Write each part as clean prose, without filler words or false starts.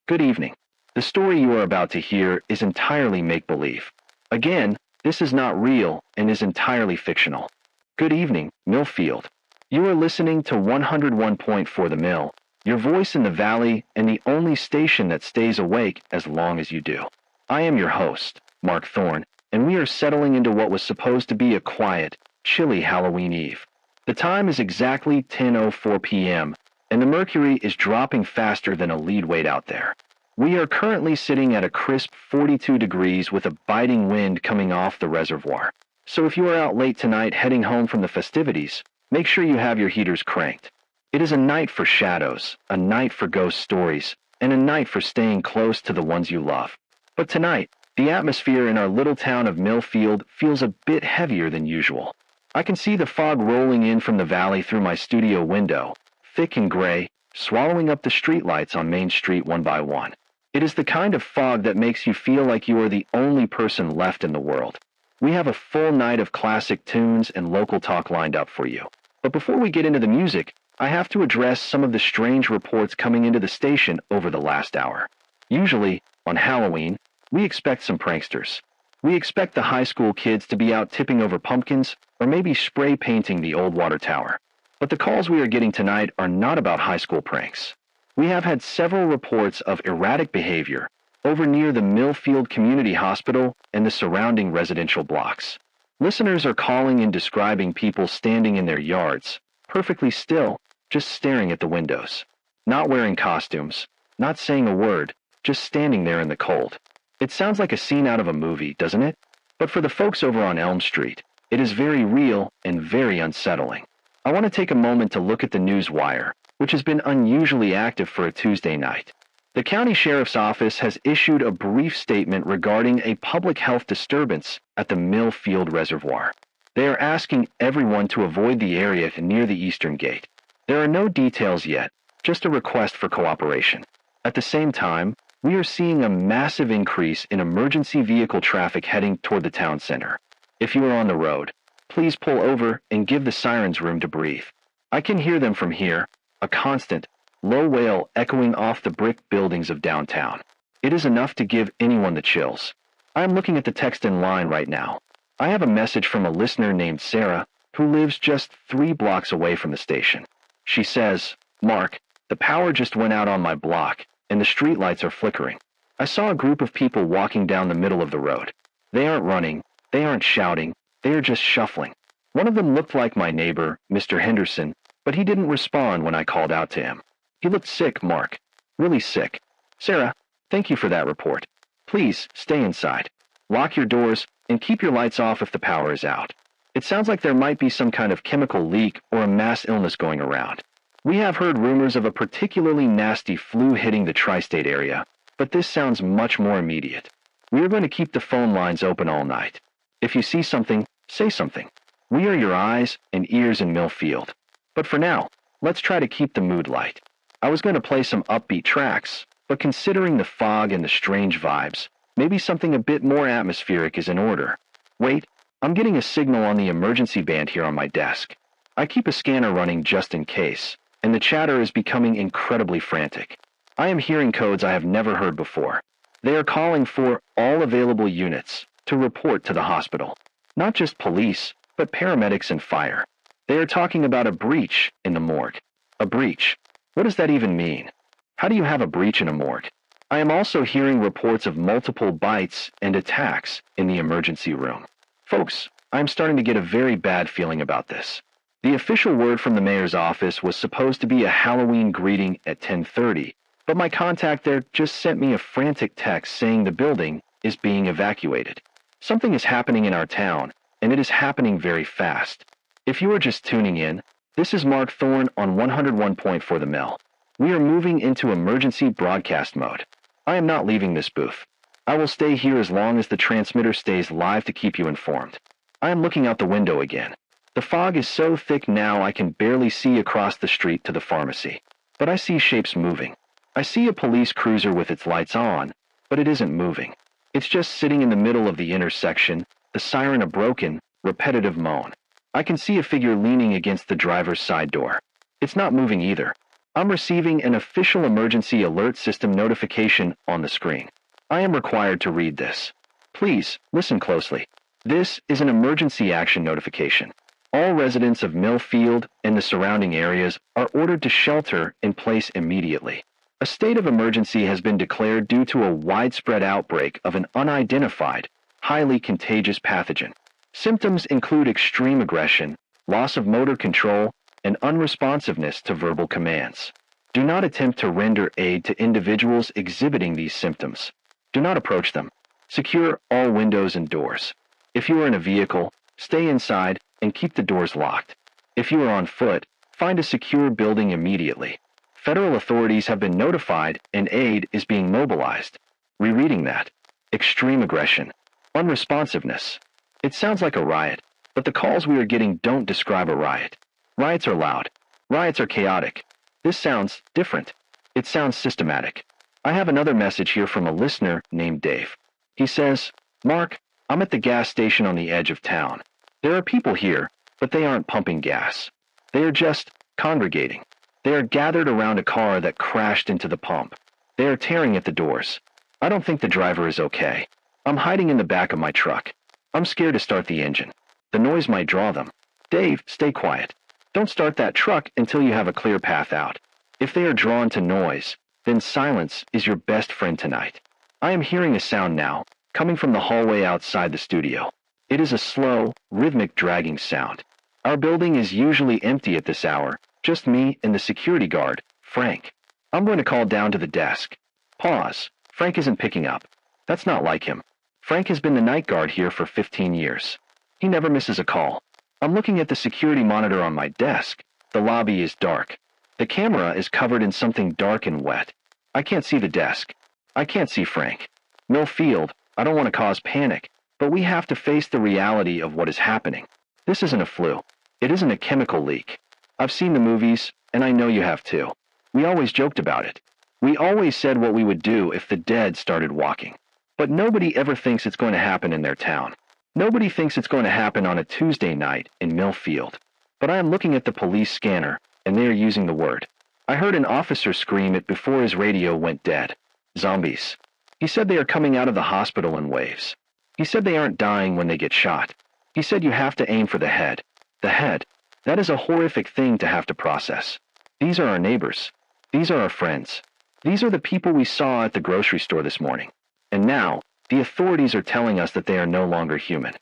Good evening. The story you are about to hear is entirely make-believe. Again, this is not real and is entirely fictional. Good evening, Millfield. You are listening to 101.4 The Mill, your voice in the valley and the only station that stays awake as long as you do. I am your host, Mark Thorne, and we are settling into what was supposed to be a quiet, chilly Halloween Eve. The time is exactly 10:04 p.m., and the mercury is dropping faster than a lead weight out there. We are currently sitting at a crisp 42 degrees with a biting wind coming off the reservoir. So if you are out late tonight heading home from the festivities, make sure you have your heaters cranked. It is a night for shadows, a night for ghost stories, and a night for staying close to the ones you love. But tonight, the atmosphere in our little town of Millfield feels a bit heavier than usual. I can see the fog rolling in from the valley through my studio window, thick and gray, swallowing up the streetlights on Main Street one by one. It is the kind of fog that makes you feel like you are the only person left in the world. We have a full night of classic tunes and local talk lined up for you. But before we get into the music, I have to address some of the strange reports coming into the station over the last hour. Usually, on Halloween, we expect some pranksters. We expect the high school kids to be out tipping over pumpkins or maybe spray painting the old water tower. But the calls we are getting tonight are not about high school pranks. We have had several reports of erratic behavior over near the Millfield Community Hospital and the surrounding residential blocks. Listeners are calling and describing people standing in their yards, perfectly still, just staring at the windows. Not wearing costumes, not saying a word, just standing there in the cold. It sounds like a scene out of a movie, doesn't it? But for the folks over on Elm Street, it is very real and very unsettling. I want to take a moment to look at the news wire, which has been unusually active for a Tuesday night. The county sheriff's office has issued a brief statement regarding a public health disturbance at the Millfield Reservoir. They are asking everyone to avoid the area near the eastern gate. There are no details yet, just a request for cooperation. At the same time, we are seeing a massive increase in emergency vehicle traffic heading toward the town center. If you are on the road, please pull over and give the sirens room to breathe. I can hear them from here, a constant, low wail echoing off the brick buildings of downtown. It is enough to give anyone the chills. I am looking at the text in line right now. I have a message from a listener named Sarah, who lives just 3 blocks away from the station. She says, "Mark, the power just went out on my block, and the streetlights are flickering. I saw a group of people walking down the middle of the road. They aren't running, they aren't shouting, they are just shuffling. One of them looked like my neighbor, Mr. Henderson, but he didn't respond when I called out to him. He looked sick, Mark. Really sick. Sarah, thank you for that report. Please stay inside. Lock your doors and keep your lights off if the power is out. It sounds like there might be some kind of chemical leak or a mass illness going around. We have heard rumors of a particularly nasty flu hitting the tri-state area, but this sounds much more immediate. We are going to keep the phone lines open all night. If you see something, say something. We are your eyes and ears in Millfield. But for now, let's try to keep the mood light. I was going to play some upbeat tracks, but considering the fog and the strange vibes, maybe something a bit more atmospheric is in order. Wait, I'm getting a signal on the emergency band here on my desk. I keep a scanner running just in case, and the chatter is becoming incredibly frantic. I am hearing codes I have never heard before. They are calling for all available units to report to the hospital. Not just police, but paramedics and fire. They are talking about a breach in the morgue. A breach. What does that even mean? How do you have a breach in a morgue? I am also hearing reports of multiple bites and attacks in the emergency room. Folks, I am starting to get a very bad feeling about this. The official word from the mayor's office was supposed to be a Halloween greeting at 10:30, but my contact there just sent me a frantic text saying the building is being evacuated. Something is happening in our town, and it is happening very fast. If you are just tuning in, this is Mark Thorne on 101.4 The Mill. We are moving into emergency broadcast mode. I am not leaving this booth. I will stay here as long as the transmitter stays live to keep you informed. I am looking out the window again. The fog is so thick now I can barely see across the street to the pharmacy. But I see shapes moving. I see a police cruiser with its lights on, but it isn't moving. It's just sitting in the middle of the intersection, the siren a broken, repetitive moan. I can see a figure leaning against the driver's side door. It's not moving either. I'm receiving an official emergency alert system notification on the screen. I am required to read this. Please, listen closely. This is an emergency action notification. All residents of Mill Field and the surrounding areas are ordered to shelter in place immediately. A state of emergency has been declared due to a widespread outbreak of an unidentified, highly contagious pathogen. Symptoms include extreme aggression, loss of motor control, and unresponsiveness to verbal commands. Do not attempt to render aid to individuals exhibiting these symptoms. Do not approach them. Secure all windows and doors. If you are in a vehicle, stay inside and keep the doors locked. If you are on foot, find a secure building immediately. Federal authorities have been notified and aid is being mobilized. Rereading that. Extreme aggression. Unresponsiveness. It sounds like a riot, but the calls we are getting don't describe a riot. Riots are loud. Riots are chaotic. This sounds different. It sounds systematic. I have another message here from a listener named Dave. He says, Mark, I'm at the gas station on the edge of town. There are people here, but they aren't pumping gas. They are just congregating. They are gathered around a car that crashed into the pump. They are tearing at the doors. I don't think the driver is okay. I'm hiding in the back of my truck. I'm scared to start the engine. The noise might draw them. Dave, stay quiet. Don't start that truck until you have a clear path out. If they are drawn to noise, then silence is your best friend tonight. I am hearing a sound now, coming from the hallway outside the studio. It is a slow, rhythmic dragging sound. Our building is usually empty at this hour, just me and the security guard, Frank. I'm going to call down to the desk. Pause. Frank isn't picking up. That's not like him. Frank has been the night guard here for 15 years. He never misses a call. I'm looking at the security monitor on my desk. The lobby is dark. The camera is covered in something dark and wet. I can't see the desk. I can't see Frank. Mill Field, I don't want to cause panic, but we have to face the reality of what is happening. This isn't a flu. It isn't a chemical leak. I've seen the movies, and I know you have too. We always joked about it. We always said what we would do if the dead started walking. But nobody ever thinks it's going to happen in their town. Nobody thinks it's going to happen on a Tuesday night in Mill Field. But I am looking at the police scanner, and they are using the word. I heard an officer scream it before his radio went dead. Zombies. He said they are coming out of the hospital in waves. He said they aren't dying when they get shot. He said you have to aim for the head. The head. That is a horrific thing to have to process. These are our neighbors. These are our friends. These are the people we saw at the grocery store this morning. And now, the authorities are telling us that they are no longer human.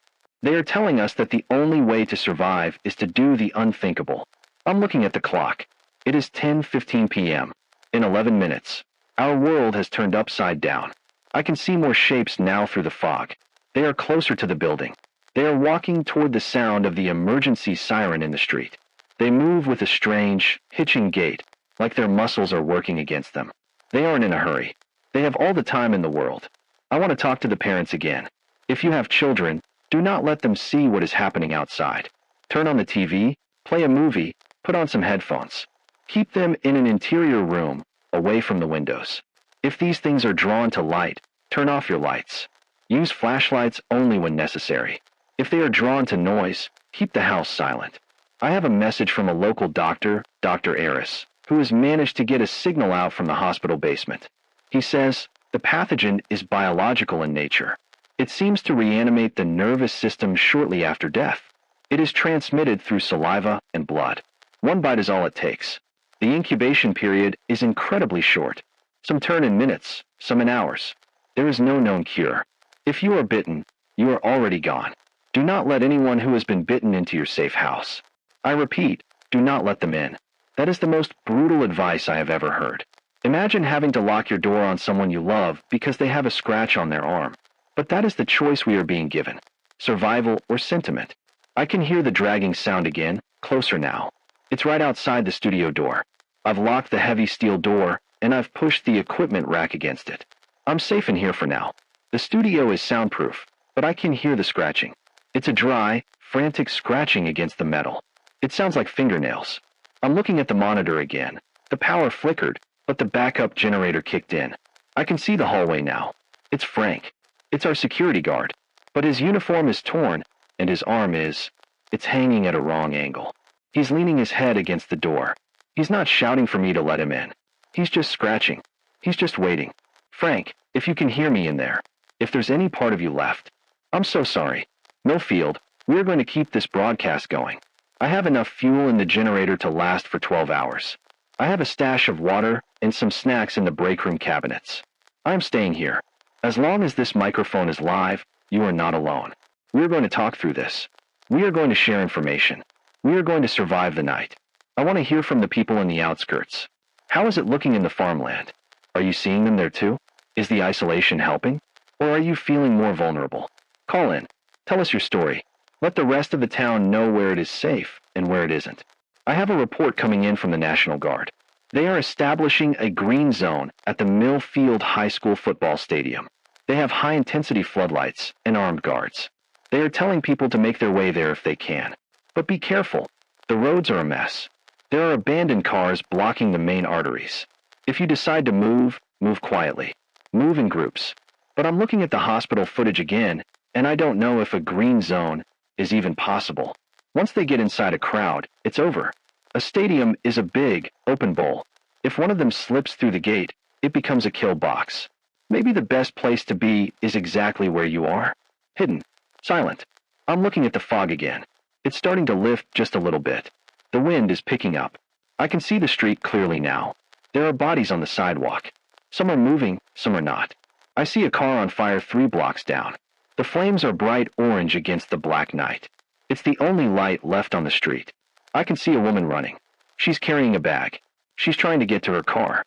They are telling us that the only way to survive is to do the unthinkable. I'm looking at the clock. It is 10:15 p.m. In 11 minutes, our world has turned upside down. I can see more shapes now through the fog. They are closer to the building. They are walking toward the sound of the emergency siren in the street. They move with a strange, hitching gait, like their muscles are working against them. They aren't in a hurry. They have all the time in the world. I want to talk to the parents again. If you have children, do not let them see what is happening outside. Turn on the TV, play a movie, put on some headphones. Keep them in an interior room, away from the windows. If these things are drawn to light, turn off your lights. Use flashlights only when necessary. If they are drawn to noise, keep the house silent. I have a message from a local doctor, Dr. Aris, who has managed to get a signal out from the hospital basement. He says, the pathogen is biological in nature. It seems to reanimate the nervous system shortly after death. It is transmitted through saliva and blood. One bite is all it takes. The incubation period is incredibly short. Some turn in minutes, some in hours. There is no known cure. If you are bitten, you are already gone. Do not let anyone who has been bitten into your safe house. I repeat, do not let them in. That is the most brutal advice I have ever heard. Imagine having to lock your door on someone you love because they have a scratch on their arm. But that is the choice we are being given. Survival or sentiment. I can hear the dragging sound again, closer now. It's right outside the studio door. I've locked the heavy steel door, and I've pushed the equipment rack against it. I'm safe in here for now. The studio is soundproof, but I can hear the scratching. It's a dry, frantic scratching against the metal. It sounds like fingernails. I'm looking at the monitor again. The power flickered, but the backup generator kicked in. I can see the hallway now. It's Frank. It's our security guard. But his uniform is torn, and his arm is... it's hanging at a wrong angle. He's leaning his head against the door. He's not shouting for me to let him in. He's just scratching. He's just waiting. Frank, if you can hear me in there, if there's any part of you left, I'm so sorry. Millfield, we're going to keep this broadcast going. I have enough fuel in the generator to last for 12 hours. I have a stash of water and some snacks in the break room cabinets. I'm staying here. As long as this microphone is live, you are not alone. We are going to talk through this. We are going to share information. We are going to survive the night. I want to hear from the people in the outskirts. How is it looking in the farmland? Are you seeing them there too? Is the isolation helping? Or are you feeling more vulnerable? Call in. Tell us your story. Let the rest of the town know where it is safe and where it isn't. I have a report coming in from the National Guard. They are establishing a green zone at the Millfield High School football stadium. They have high-intensity floodlights and armed guards. They are telling people to make their way there if they can. But be careful. The roads are a mess. There are abandoned cars blocking the main arteries. If you decide to move, move quietly. Move in groups. But I'm looking at the hospital footage again, and I don't know if a green zone is even possible. Once they get inside a crowd, it's over. A stadium is a big, open bowl. If one of them slips through the gate, it becomes a kill box. Maybe the best place to be is exactly where you are. Hidden. Silent. I'm looking at the fog again. It's starting to lift just a little bit. The wind is picking up. I can see the street clearly now. There are bodies on the sidewalk. Some are moving, some are not. I see a car on fire 3 blocks down. The flames are bright orange against the black night. It's the only light left on the street. I can see a woman running. She's carrying a bag. She's trying to get to her car.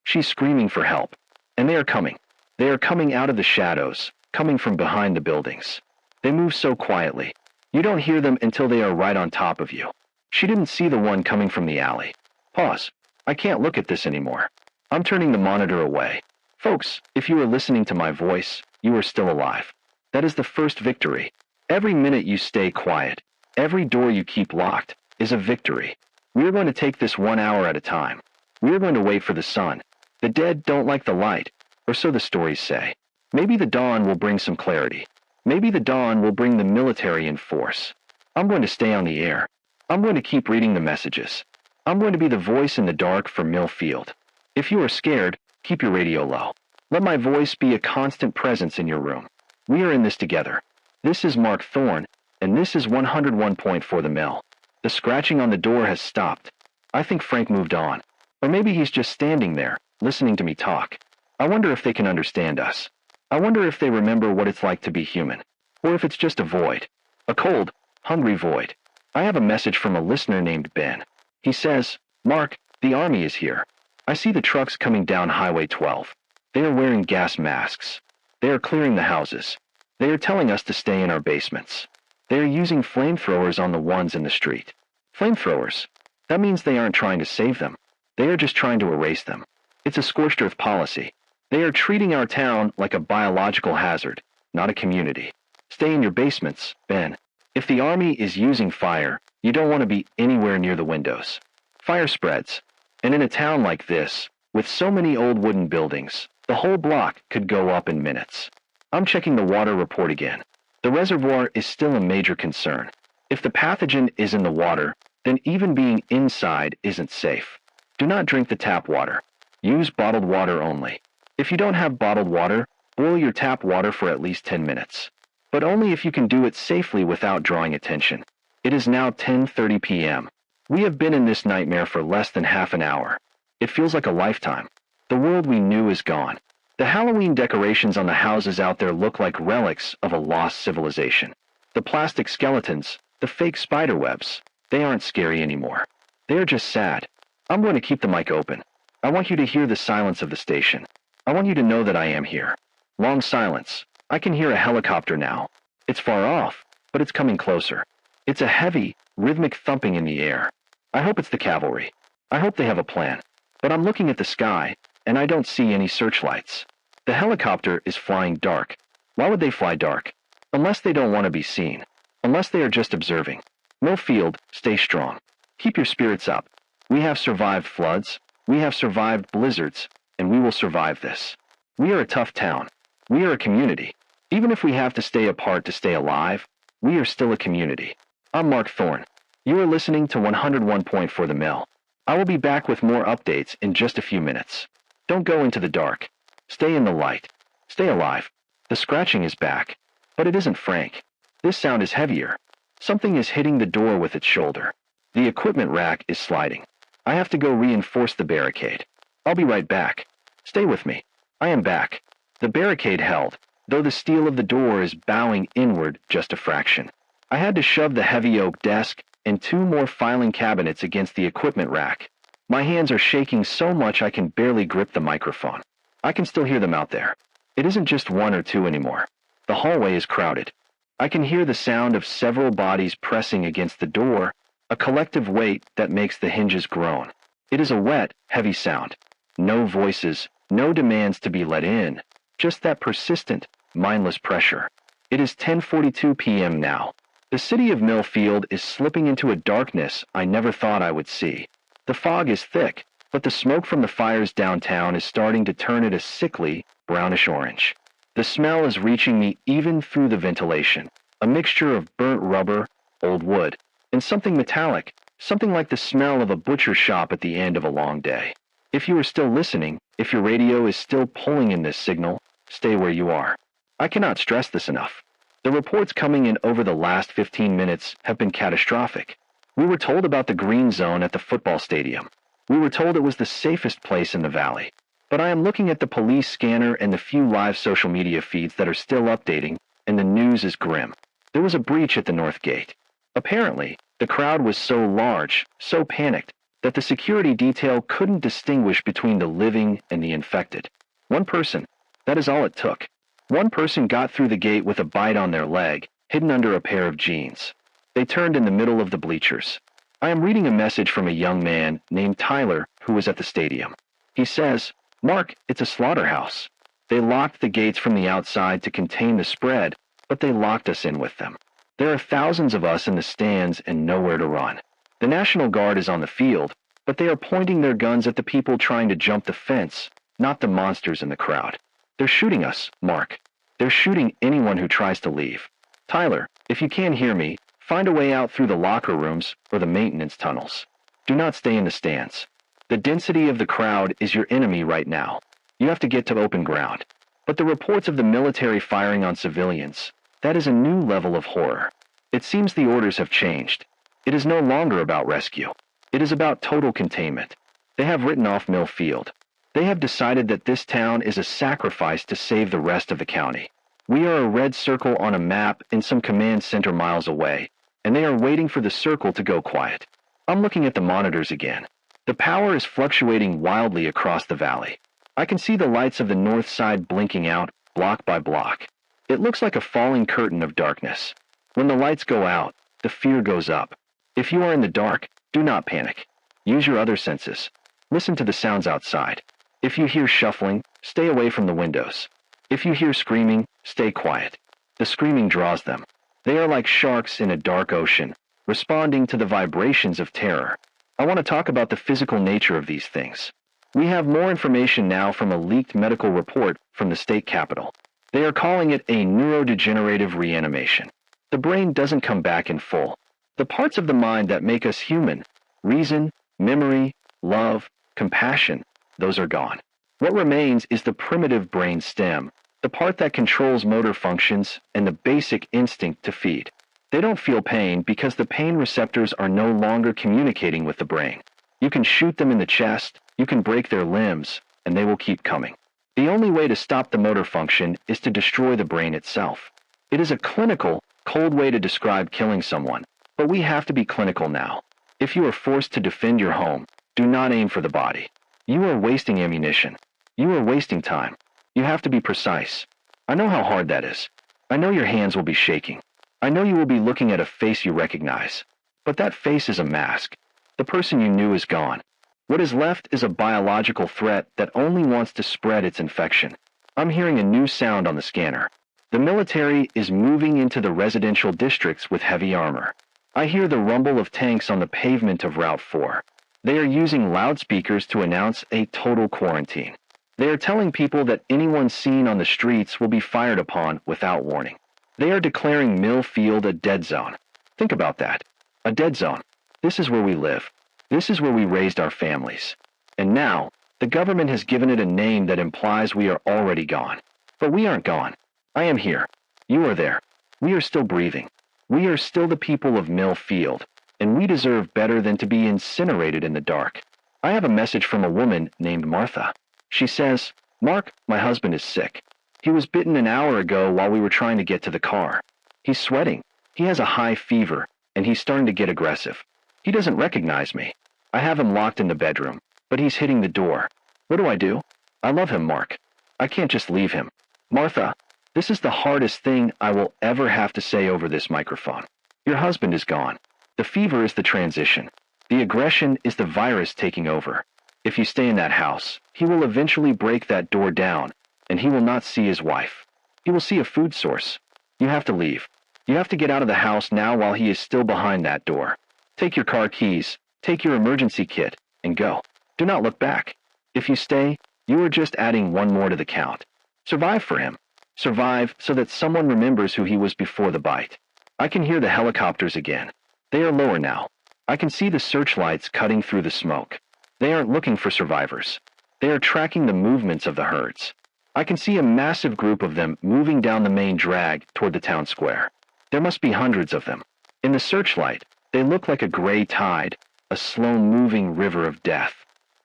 She's screaming for help. And they are coming. They are coming out of the shadows, coming from behind the buildings. They move so quietly. You don't hear them until they are right on top of you. She didn't see the one coming from the alley. Pause. I can't look at this anymore. I'm turning the monitor away. Folks, if you are listening to my voice, you are still alive. That is the first victory. Every minute you stay quiet, every door you keep locked, is a victory. We are going to take this 1 hour at a time. We are going to wait for the sun. The dead don't like the light, or so the stories say. Maybe the dawn will bring some clarity. Maybe the dawn will bring the military in force. I'm going to stay on the air. I'm going to keep reading the messages. I'm going to be the voice in the dark for Millfield. If you are scared, keep your radio low. Let my voice be a constant presence in your room. We are in this together. This is Mark Thorne, and this is 101.4 The Mill. The scratching on the door has stopped. I think Frank moved on. Or maybe he's just standing there, listening to me talk. I wonder if they can understand us. I wonder if they remember what it's like to be human. Or if it's just a void. A cold, hungry void. I have a message from a listener named Ben. He says, Mark, the army is here. I see the trucks coming down Highway 12. They are wearing gas masks. They are clearing the houses. They are telling us to stay in our basements. They are using flamethrowers on the ones in the street. Flamethrowers. That means they aren't trying to save them. They are just trying to erase them. It's a scorched earth policy. They are treating our town like a biological hazard, not a community. Stay in your basements, Ben. If the army is using fire, you don't want to be anywhere near the windows. Fire spreads. And in a town like this, with so many old wooden buildings, the whole block could go up in minutes. I'm checking the water report again. The reservoir is still a major concern. If the pathogen is in the water, then even being inside isn't safe. Do not drink the tap water. Use bottled water only. If you don't have bottled water, boil your tap water for at least 10 minutes. But only if you can do it safely without drawing attention. It is now 10:30 p.m. We have been in this nightmare for less than half an hour. It feels like a lifetime. The world we knew is gone. The Halloween decorations on the houses out there look like relics of a lost civilization. The plastic skeletons, the fake spider webs, they aren't scary anymore. They are just sad. I'm going to keep the mic open. I want you to hear the silence of the station. I want you to know that I am here. Long silence. I can hear a helicopter now. It's far off, but it's coming closer. It's a heavy, rhythmic thumping in the air. I hope it's the cavalry. I hope they have a plan. But I'm looking at the sky, and I don't see any searchlights. The helicopter is flying dark. Why would they fly dark? Unless they don't want to be seen. Unless they are just observing. Millfield, stay strong. Keep your spirits up. We have survived floods. We have survived blizzards. And we will survive this. We are a tough town. We are a community. Even if we have to stay apart to stay alive, we are still a community. I'm Mark Thorne. You are listening to 101.4 The Mill. I will be back with more updates in just a few minutes. Don't go into the dark. Stay in the light. Stay alive. The scratching is back. But it isn't Frank. This sound is heavier. Something is hitting the door with its shoulder. The equipment rack is sliding. I have to go reinforce the barricade. I'll be right back. Stay with me. I am back. The barricade held, though the steel of the door is bowing inward just a fraction. I had to shove the heavy oak desk and 2 more filing cabinets against the equipment rack. My hands are shaking so much I can barely grip the microphone. I can still hear them out there. It isn't just 1 or 2 anymore. The hallway is crowded. I can hear the sound of several bodies pressing against the door, a collective weight that makes the hinges groan. It is a wet, heavy sound. No voices, no demands to be let in, just that persistent, mindless pressure. It is 10:42 p.m. now. The city of Millfield is slipping into a darkness I never thought I would see. The fog is thick, but the smoke from the fires downtown is starting to turn it a sickly, brownish orange. The smell is reaching me even through the ventilation, a mixture of burnt rubber, old wood, and something metallic, something like the smell of a butcher shop at the end of a long day. If you are still listening, if your radio is still pulling in this signal, stay where you are. I cannot stress this enough. The reports coming in over the last 15 minutes have been catastrophic. We were told about the green zone at the football stadium. We were told it was the safest place in the valley. But I am looking at the police scanner and the few live social media feeds that are still updating, and the news is grim. There was a breach at the North Gate. Apparently, the crowd was so large, so panicked, that the security detail couldn't distinguish between the living and the infected. One person, that is all it took. One person got through the gate with a bite on their leg, hidden under a pair of jeans. They turned in the middle of the bleachers. I am reading a message from a young man named Tyler who was at the stadium. He says, "Mark, it's a slaughterhouse. They locked the gates from the outside to contain the spread, but they locked us in with them. There are thousands of us in the stands and nowhere to run. The National Guard is on the field, but they are pointing their guns at the people trying to jump the fence, not the monsters in the crowd. They're shooting us, Mark. They're shooting anyone who tries to leave. Tyler, if you can't hear me, find a way out through the locker rooms or the maintenance tunnels. Do not stay in the stands. The density of the crowd is your enemy right now. You have to get to open ground." But the reports of the military firing on civilians, that is a new level of horror. It seems the orders have changed. It is no longer about rescue. It is about total containment. They have written off Millfield. They have decided that this town is a sacrifice to save the rest of the county. We are a red circle on a map in some command center miles away, and they are waiting for the circle to go quiet. I'm looking at the monitors again. The power is fluctuating wildly across the valley. I can see the lights of the north side blinking out, block by block. It looks like a falling curtain of darkness. When the lights go out, the fear goes up. If you are in the dark, do not panic. Use your other senses. Listen to the sounds outside. If you hear shuffling, stay away from the windows. If you hear screaming, stay quiet. The screaming draws them. They are like sharks in a dark ocean, responding to the vibrations of terror. I want to talk about the physical nature of these things. We have more information now from a leaked medical report from the state capitol. They are calling it a neurodegenerative reanimation. The brain doesn't come back in full. The parts of the mind that make us human, reason, memory, love, compassion, those are gone. What remains is the primitive brain stem, the part that controls motor functions and the basic instinct to feed. They don't feel pain because the pain receptors are no longer communicating with the brain. You can shoot them in the chest, you can break their limbs, and they will keep coming. The only way to stop the motor function is to destroy the brain itself. It is a clinical, cold way to describe killing someone, but we have to be clinical now. If you are forced to defend your home, do not aim for the body. You are wasting ammunition. You are wasting time. You have to be precise. I know how hard that is. I know your hands will be shaking. I know you will be looking at a face you recognize. But that face is a mask. The person you knew is gone. What is left is a biological threat that only wants to spread its infection. I'm hearing a new sound on the scanner. The military is moving into the residential districts with heavy armor. I hear the rumble of tanks on the pavement of Route 4. They are using loudspeakers to announce a total quarantine. They are telling people that anyone seen on the streets will be fired upon without warning. They are declaring Millfield a dead zone. Think about that. A dead zone. This is where we live. This is where we raised our families. And now, the government has given it a name that implies we are already gone. But we aren't gone. I am here. You are there. We are still breathing. We are still the people of Mill Field, and we deserve better than to be incinerated in the dark. I have a message from a woman named Martha. She says, "Mark, my husband is sick. He was bitten an hour ago while we were trying to get to the car. He's sweating. He has a high fever, and he's starting to get aggressive. He doesn't recognize me. I have him locked in the bedroom, but he's hitting the door. What do I do? I love him, Mark. I can't just leave him. Martha, this is the hardest thing I will ever have to say over this microphone. Your husband is gone. The fever is the transition. The aggression is the virus taking over. If you stay in that house, he will eventually break that door down, and he will not see his wife. He will see a food source. You have to leave. You have to get out of the house now while he is still behind that door. Take your car keys, take your emergency kit, and go. Do not look back. If you stay, you are just adding one more to the count. Survive for him. Survive so that someone remembers who he was before the bite. I can hear the helicopters again. They are lower now. I can see the searchlights cutting through the smoke. They aren't looking for survivors. They are tracking the movements of the herds. I can see a massive group of them moving down the main drag toward the town square. There must be hundreds of them. In the searchlight, they look like a gray tide, a slow-moving river of death.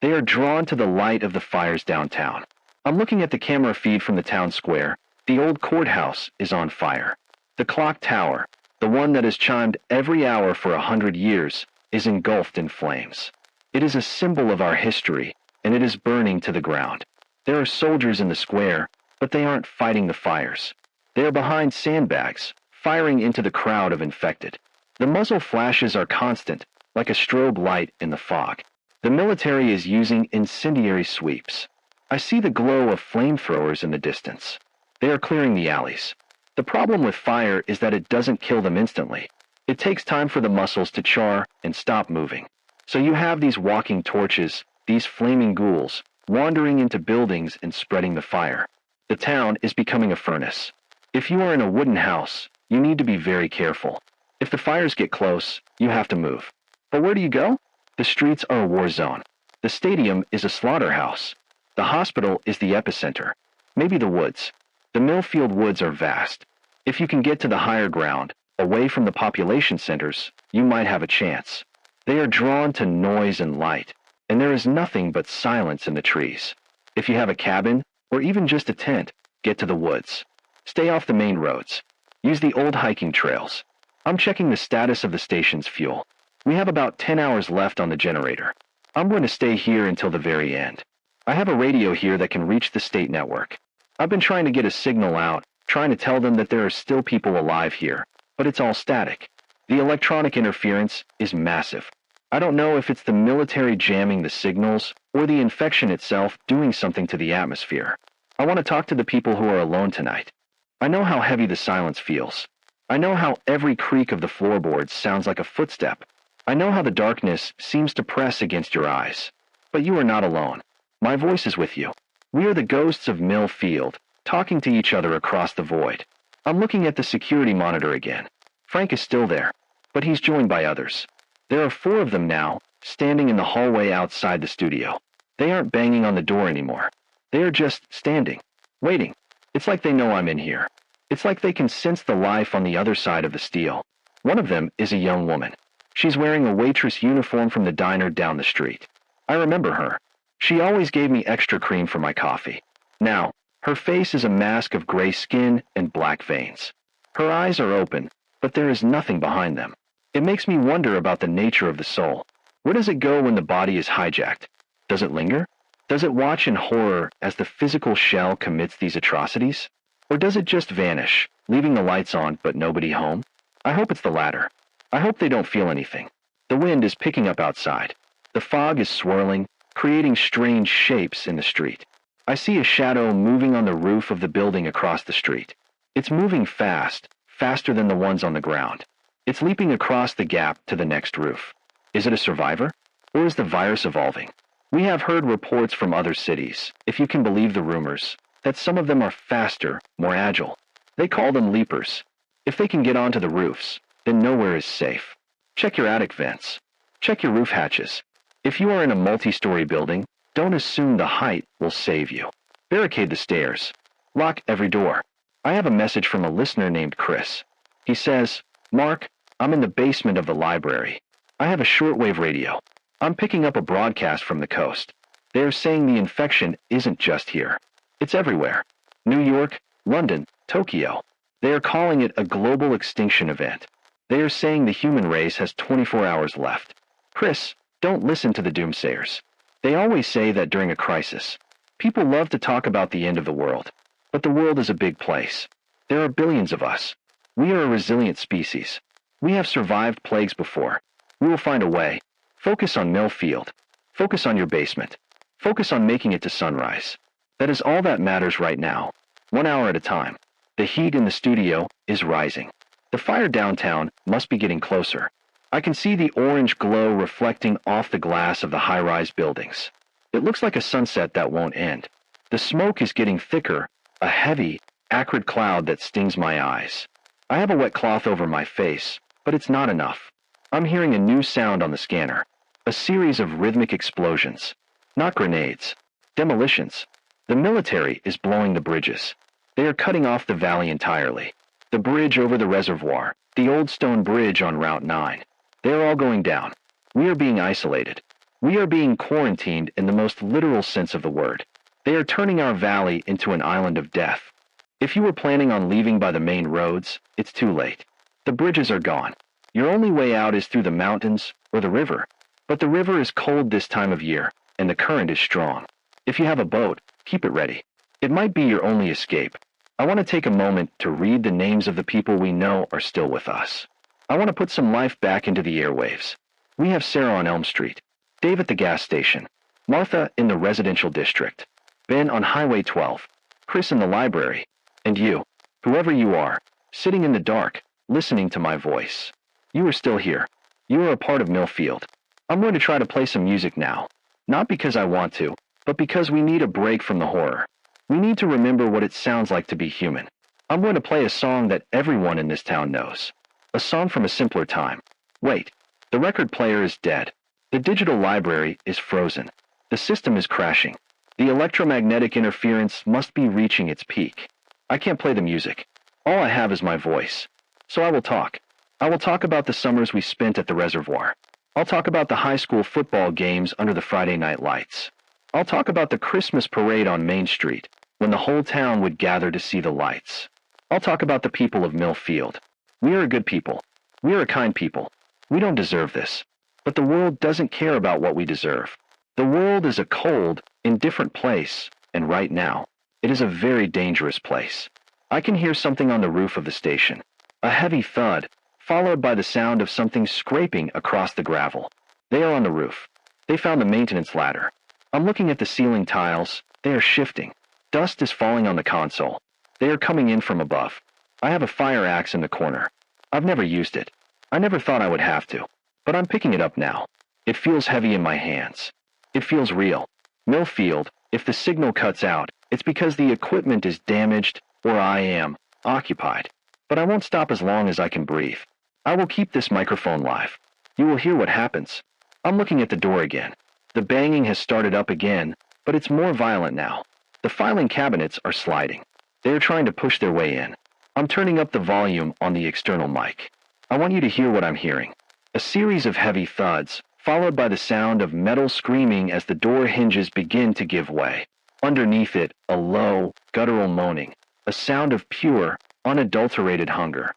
They are drawn to the light of the fires downtown. I'm looking at the camera feed from the town square. The old courthouse is on fire. The clock tower, the one that has chimed every hour for 100 years, is engulfed in flames. It is a symbol of our history, and it is burning to the ground. There are soldiers in the square, but they aren't fighting the fires. They are behind sandbags, firing into the crowd of infected. The muzzle flashes are constant, like a strobe light in the fog. The military is using incendiary sweeps. I see the glow of flamethrowers in the distance. They are clearing the alleys. The problem with fire is that it doesn't kill them instantly. It takes time for the muscles to char and stop moving. So you have these walking torches, these flaming ghouls, wandering into buildings and spreading the fire. The town is becoming a furnace. If you are in a wooden house, you need to be very careful. If the fires get close, you have to move. But where do you go? The streets are a war zone. The stadium is a slaughterhouse. The hospital is the epicenter. Maybe the woods. The Millfield woods are vast. If you can get to the higher ground, away from the population centers, you might have a chance. They are drawn to noise and light, and there is nothing but silence in the trees. If you have a cabin, or even just a tent, get to the woods. Stay off the main roads. Use the old hiking trails. I'm checking the status of the station's fuel. We have about 10 hours left on the generator. I'm going to stay here until the very end. I have a radio here that can reach the state network. I've been trying to get a signal out, trying to tell them that there are still people alive here, but it's all static. The electronic interference is massive. I don't know if it's the military jamming the signals or the infection itself doing something to the atmosphere. I want to talk to the people who are alone tonight. I know how heavy the silence feels. I know how every creak of the floorboards sounds like a footstep. I know how the darkness seems to press against your eyes. But you are not alone. My voice is with you. We are the ghosts of Mill Field, talking to each other across the void. I'm looking at the security monitor again. Frank is still there, but he's joined by others. There are 4 of them now, standing in the hallway outside the studio. They aren't banging on the door anymore. They are just standing, waiting. It's like they know I'm in here. It's like they can sense the life on the other side of the steel. One of them is a young woman. She's wearing a waitress uniform from the diner down the street. I remember her. She always gave me extra cream for my coffee. Now, her face is a mask of gray skin and black veins. Her eyes are open, but there is nothing behind them. It makes me wonder about the nature of the soul. Where does it go when the body is hijacked? Does it linger? Does it watch in horror as the physical shell commits these atrocities? Or does it just vanish, leaving the lights on but nobody home? I hope it's the latter. I hope they don't feel anything. The wind is picking up outside. The fog is swirling, creating strange shapes in the street. I see a shadow moving on the roof of the building across the street. It's moving fast, faster than the ones on the ground. It's leaping across the gap to the next roof. Is it a survivor? Or is the virus evolving? We have heard reports from other cities, if you can believe the rumors, that some of them are faster, more agile. They call them leapers. If they can get onto the roofs, then nowhere is safe. Check your attic vents. Check your roof hatches. If you are in a multi-story building, don't assume the height will save you. Barricade the stairs. Lock every door. I have a message from a listener named Chris. He says, "Mark, I'm in the basement of the library. I have a shortwave radio. I'm picking up a broadcast from the coast. They are saying the infection isn't just here. It's everywhere. New York, London, Tokyo. They are calling it a global extinction event. They are saying the human race has 24 hours left. Chris, don't listen to the doomsayers. They always say that during a crisis. People love to talk about the end of the world. But the world is a big place. There are billions of us. We are a resilient species. We have survived plagues before. We will find a way. Focus on Millfield. Focus on your basement. Focus on making it to sunrise. That is all that matters right now. 1 hour at a time. The heat in the studio is rising. The fire downtown must be getting closer. I can see the orange glow reflecting off the glass of the high-rise buildings. It looks like a sunset that won't end. The smoke is getting thicker, a heavy, acrid cloud that stings my eyes. I have a wet cloth over my face, but it's not enough. I'm hearing a new sound on the scanner. A series of rhythmic explosions. Not grenades. Demolitions. The military is blowing the bridges. They are cutting off the valley entirely. The bridge over the reservoir, the old stone bridge on Route 9. They are all going down. We are being isolated. We are being quarantined in the most literal sense of the word. They are turning our valley into an island of death. If you were planning on leaving by the main roads, it's too late. The bridges are gone. Your only way out is through the mountains or the river. But the river is cold this time of year, and the current is strong. If you have a boat, keep it ready. It might be your only escape. I want to take a moment to read the names of the people we know are still with us. I want to put some life back into the airwaves. We have Sarah on Elm Street, Dave at the gas station, Martha in the residential district, Ben on Highway 12, Chris in the library, and you, whoever you are, sitting in the dark, listening to my voice. You are still here. You are a part of Millfield. I'm going to try to play some music now. Not because I want to, but because we need a break from the horror. We need to remember what it sounds like to be human. I'm going to play a song that everyone in this town knows. A song from a simpler time. Wait, the record player is dead. The digital library is frozen. The system is crashing. The electromagnetic interference must be reaching its peak. I can't play the music. All I have is my voice. So I will talk. I will talk about the summers we spent at the reservoir. I'll talk about the high school football games under the Friday night lights. I'll talk about the Christmas parade on Main Street, when the whole town would gather to see the lights. I'll talk about the people of Millfield. We are a good people. We are a kind people. We don't deserve this. But the world doesn't care about what we deserve. The world is a cold, indifferent place, and right now, it is a very dangerous place. I can hear something on the roof of the station. A heavy thud, followed by the sound of something scraping across the gravel. They are on the roof. They found the maintenance ladder. I'm looking at the ceiling tiles. They are shifting. Dust is falling on the console. They are coming in from above. I have a fire axe in the corner. I've never used it. I never thought I would have to. But I'm picking it up now. It feels heavy in my hands. It feels real. Millfield, if the signal cuts out, it's because the equipment is damaged or I am occupied. But I won't stop as long as I can breathe. I will keep this microphone live. You will hear what happens. I'm looking at the door again. The banging has started up again, but it's more violent now. The filing cabinets are sliding. They are trying to push their way in. I'm turning up the volume on the external mic. I want you to hear what I'm hearing. A series of heavy thuds, followed by the sound of metal screaming as the door hinges begin to give way. Underneath it, a low, guttural moaning, a sound of pure, unadulterated hunger.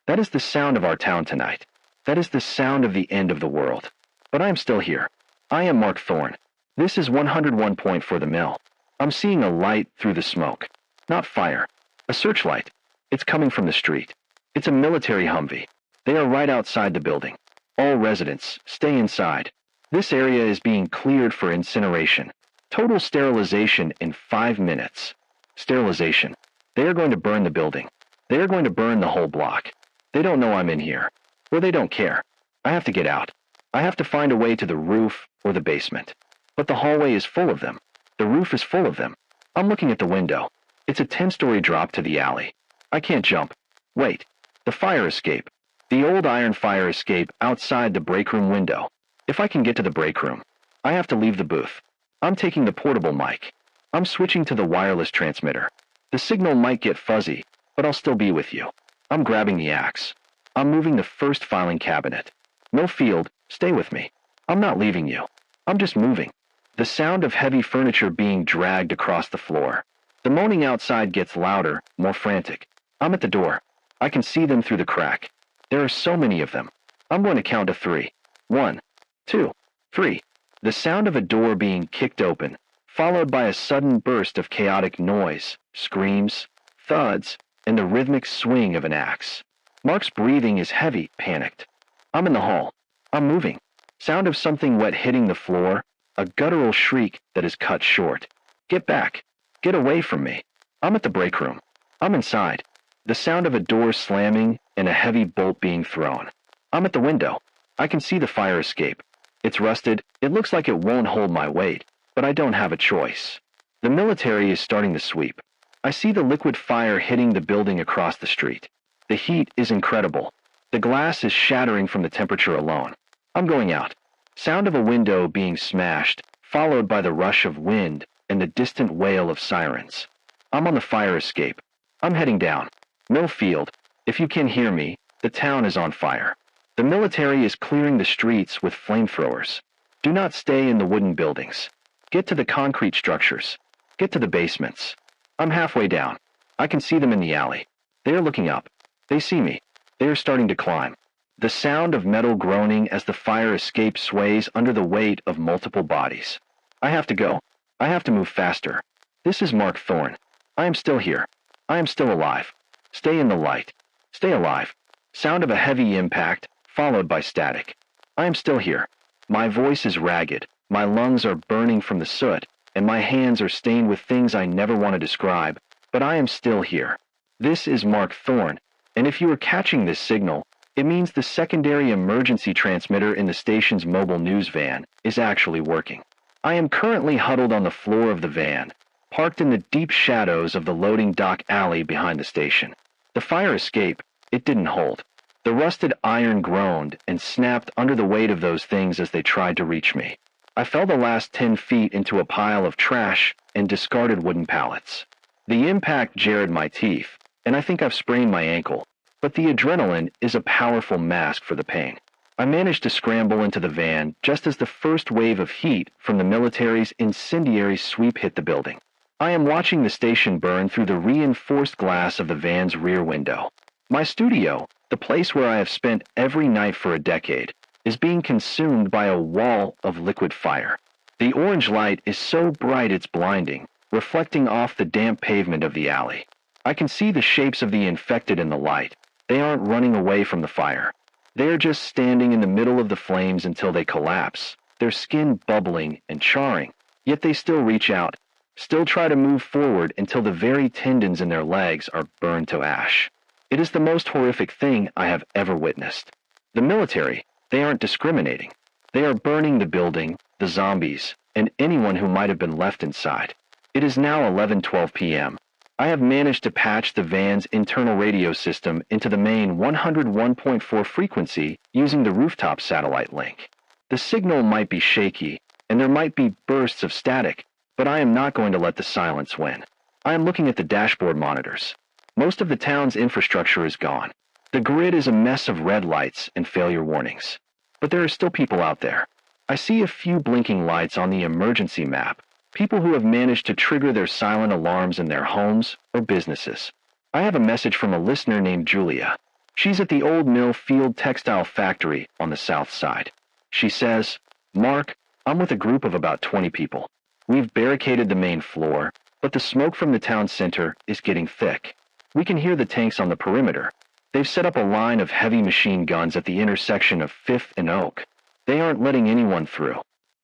That is the sound of our town tonight. That is the sound of the end of the world. But I am still here. I am Mark Thorne. This is 101 Point for the Mill. I'm seeing a light through the smoke. Not fire. A searchlight. It's coming from the street. It's a military Humvee. They are right outside the building. All residents, stay inside. This area is being cleared for incineration. Total sterilization in 5 minutes. Sterilization. They are going to burn the building. They are going to burn the whole block. They don't know I'm in here. Or they don't care. I have to get out. I have to find a way to the roof or the basement. But the hallway is full of them. The roof is full of them. I'm looking at the window. It's a 10-story drop to the alley. I can't jump. Wait. The fire escape. The old iron fire escape outside the break room window. If I can get to the break room. I have to leave the booth. I'm taking the portable mic. I'm switching to the wireless transmitter. The signal might get fuzzy, but I'll still be with you. I'm grabbing the axe. I'm moving the first filing cabinet. Millfield, stay with me. I'm not leaving you. I'm just moving. The sound of heavy furniture being dragged across the floor. The moaning outside gets louder, more frantic. I'm at the door. I can see them through the crack. There are so many of them. I'm going to count to 3. 1, 2, 3. The sound of a door being kicked open, followed by a sudden burst of chaotic noise, screams, thuds, and the rhythmic swing of an axe. Mark's breathing is heavy, panicked. I'm in the hall. I'm moving. Sound of something wet hitting the floor, a guttural shriek that is cut short. Get back. Get away from me. I'm at the break room. I'm inside. The sound of a door slamming and a heavy bolt being thrown. I'm at the window. I can see the fire escape. It's rusted. It looks like it won't hold my weight, but I don't have a choice. The military is starting the sweep. I see the liquid fire hitting the building across the street. The heat is incredible. The glass is shattering from the temperature alone. I'm going out. Sound of a window being smashed, followed by the rush of wind and the distant wail of sirens. I'm on the fire escape. I'm heading down. Millfield, if you can hear me, the town is on fire. The military is clearing the streets with flamethrowers. Do not stay in the wooden buildings. Get to the concrete structures. Get to the basements. I'm halfway down. I can see them in the alley. They are looking up. They see me. They are starting to climb. The sound of metal groaning as the fire escape sways under the weight of multiple bodies. I have to go. I have to move faster. This is Mark Thorne. I am still here. I am still alive. Stay in the light. Stay alive. Sound of a heavy impact, followed by static. I am still here. My voice is ragged. My lungs are burning from the soot, and my hands are stained with things I never want to describe, but I am still here. This is Mark Thorne, and if you are catching this signal, it means the secondary emergency transmitter in the station's mobile news van is actually working. I am currently huddled on the floor of the van, parked in the deep shadows of the loading dock alley behind the station. The fire escape, it didn't hold. The rusted iron groaned and snapped under the weight of those things as they tried to reach me. I fell the last 10 feet into a pile of trash and discarded wooden pallets. The impact jarred my teeth, and I think I've sprained my ankle, but the adrenaline is a powerful mask for the pain. I managed to scramble into the van just as the first wave of heat from the military's incendiary sweep hit the building. I am watching the station burn through the reinforced glass of the van's rear window. My studio, the place where I have spent every night for a decade, is being consumed by a wall of liquid fire. The orange light is so bright it's blinding, reflecting off the damp pavement of the alley. I can see the shapes of the infected in the light. They aren't running away from the fire. They are just standing in the middle of the flames until they collapse, their skin bubbling and charring, yet they still reach out, still try to move forward until the very tendons in their legs are burned to ash. It is the most horrific thing I have ever witnessed. The military, they aren't discriminating. They are burning the building, the zombies, and anyone who might have been left inside. It is now 11:12 p.m. I have managed to patch the van's internal radio system into the main 101.4 frequency using the rooftop satellite link. The signal might be shaky, and there might be bursts of static, but I am not going to let the silence win. I am looking at the dashboard monitors. Most of the town's infrastructure is gone. The grid is a mess of red lights and failure warnings. But there are still people out there. I see a few blinking lights on the emergency map, people who have managed to trigger their silent alarms in their homes or businesses. I have a message from a listener named Julia. She's at the Old Mill Field Textile Factory on the south side. She says, "Mark, I'm with a group of about 20 people. We've barricaded the main floor, but the smoke from the town center is getting thick. We can hear the tanks on the perimeter. They've set up a line of heavy machine guns at the intersection of 5th and Oak. They aren't letting anyone through.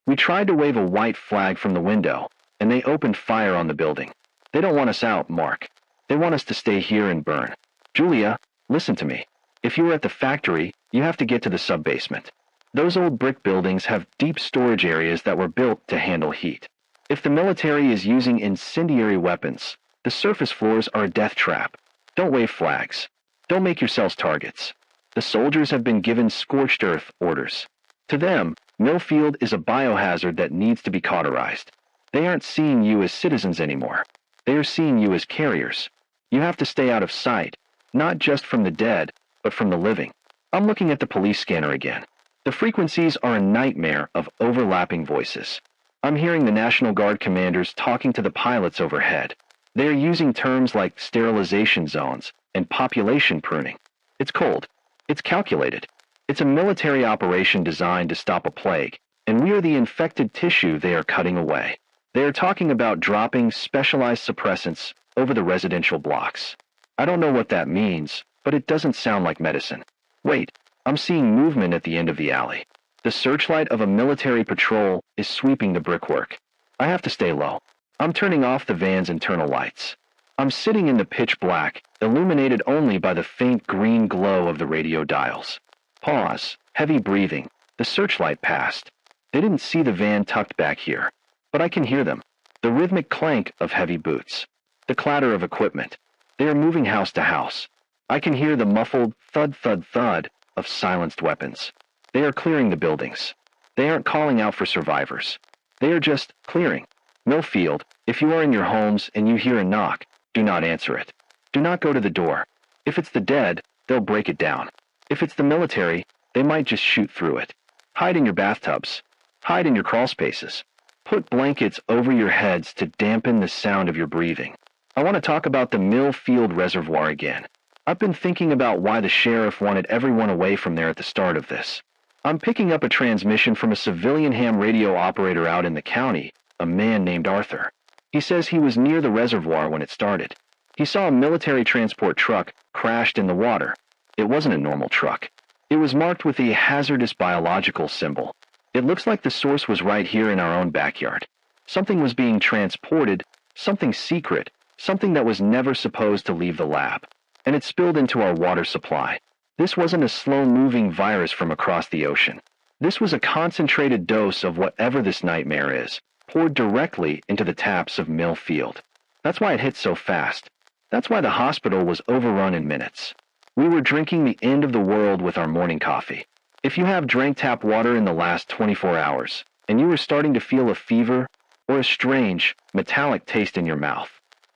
We tried to wave a white flag from the window, and they opened fire on the building. They don't want us out, Mark. They want us to stay here and burn. Julia, listen to me. If you were at the factory, you have to get to the sub-basement. Those old brick buildings have deep storage areas that were built to handle heat. If the military is using incendiary weapons, the surface floors are a death trap. Don't wave flags. Don't make yourselves targets. The soldiers have been given scorched earth orders. To them, Millfield is a biohazard that needs to be cauterized. They aren't seeing you as citizens anymore. They are seeing you as carriers. You have to stay out of sight, not just from the dead, but from the living. I'm looking at the police scanner again. The frequencies are a nightmare of overlapping voices. I'm hearing the National Guard commanders talking to the pilots overhead. They are using terms like sterilization zones and population pruning. It's cold. It's calculated. It's a military operation designed to stop a plague, and we are the infected tissue they are cutting away. They are talking about dropping specialized suppressants over the residential blocks. I don't know what that means, but it doesn't sound like medicine. Wait, I'm seeing movement at the end of the alley. The searchlight of a military patrol is sweeping the brickwork. I have to stay low. I'm turning off the van's internal lights. I'm sitting in the pitch black, illuminated only by the faint green glow of the radio dials. Pause, heavy breathing. The searchlight passed. They didn't see the van tucked back here, but I can hear them. The rhythmic clank of heavy boots. The clatter of equipment. They are moving house to house. I can hear the muffled thud thud thud of silenced weapons. They are clearing the buildings. They aren't calling out for survivors. They are just clearing. Millfield, if you are in your homes and you hear a knock, do not answer it. Do not go to the door. If it's the dead, they'll break it down. If it's the military, they might just shoot through it. Hide in your bathtubs. Hide in your crawl spaces. Put blankets over your heads to dampen the sound of your breathing. I want to talk about the Millfield Reservoir again. I've been thinking about why the sheriff wanted everyone away from there at the start of this. I'm picking up a transmission from a civilian ham radio operator out in the county, a man named Arthur. He says he was near the reservoir when it started. He saw a military transport truck crashed in the water. It wasn't a normal truck. It was marked with a hazardous biological symbol. It looks like the source was right here in our own backyard. Something was being transported, something secret, something that was never supposed to leave the lab. And it spilled into our water supply. This wasn't a slow-moving virus from across the ocean. This was a concentrated dose of whatever this nightmare is, poured directly into the taps of Millfield. That's why it hit so fast. That's why the hospital was overrun in minutes. We were drinking the end of the world with our morning coffee. If you have drank tap water in the last 24 hours, and you are starting to feel a fever or a strange, metallic taste in your mouth,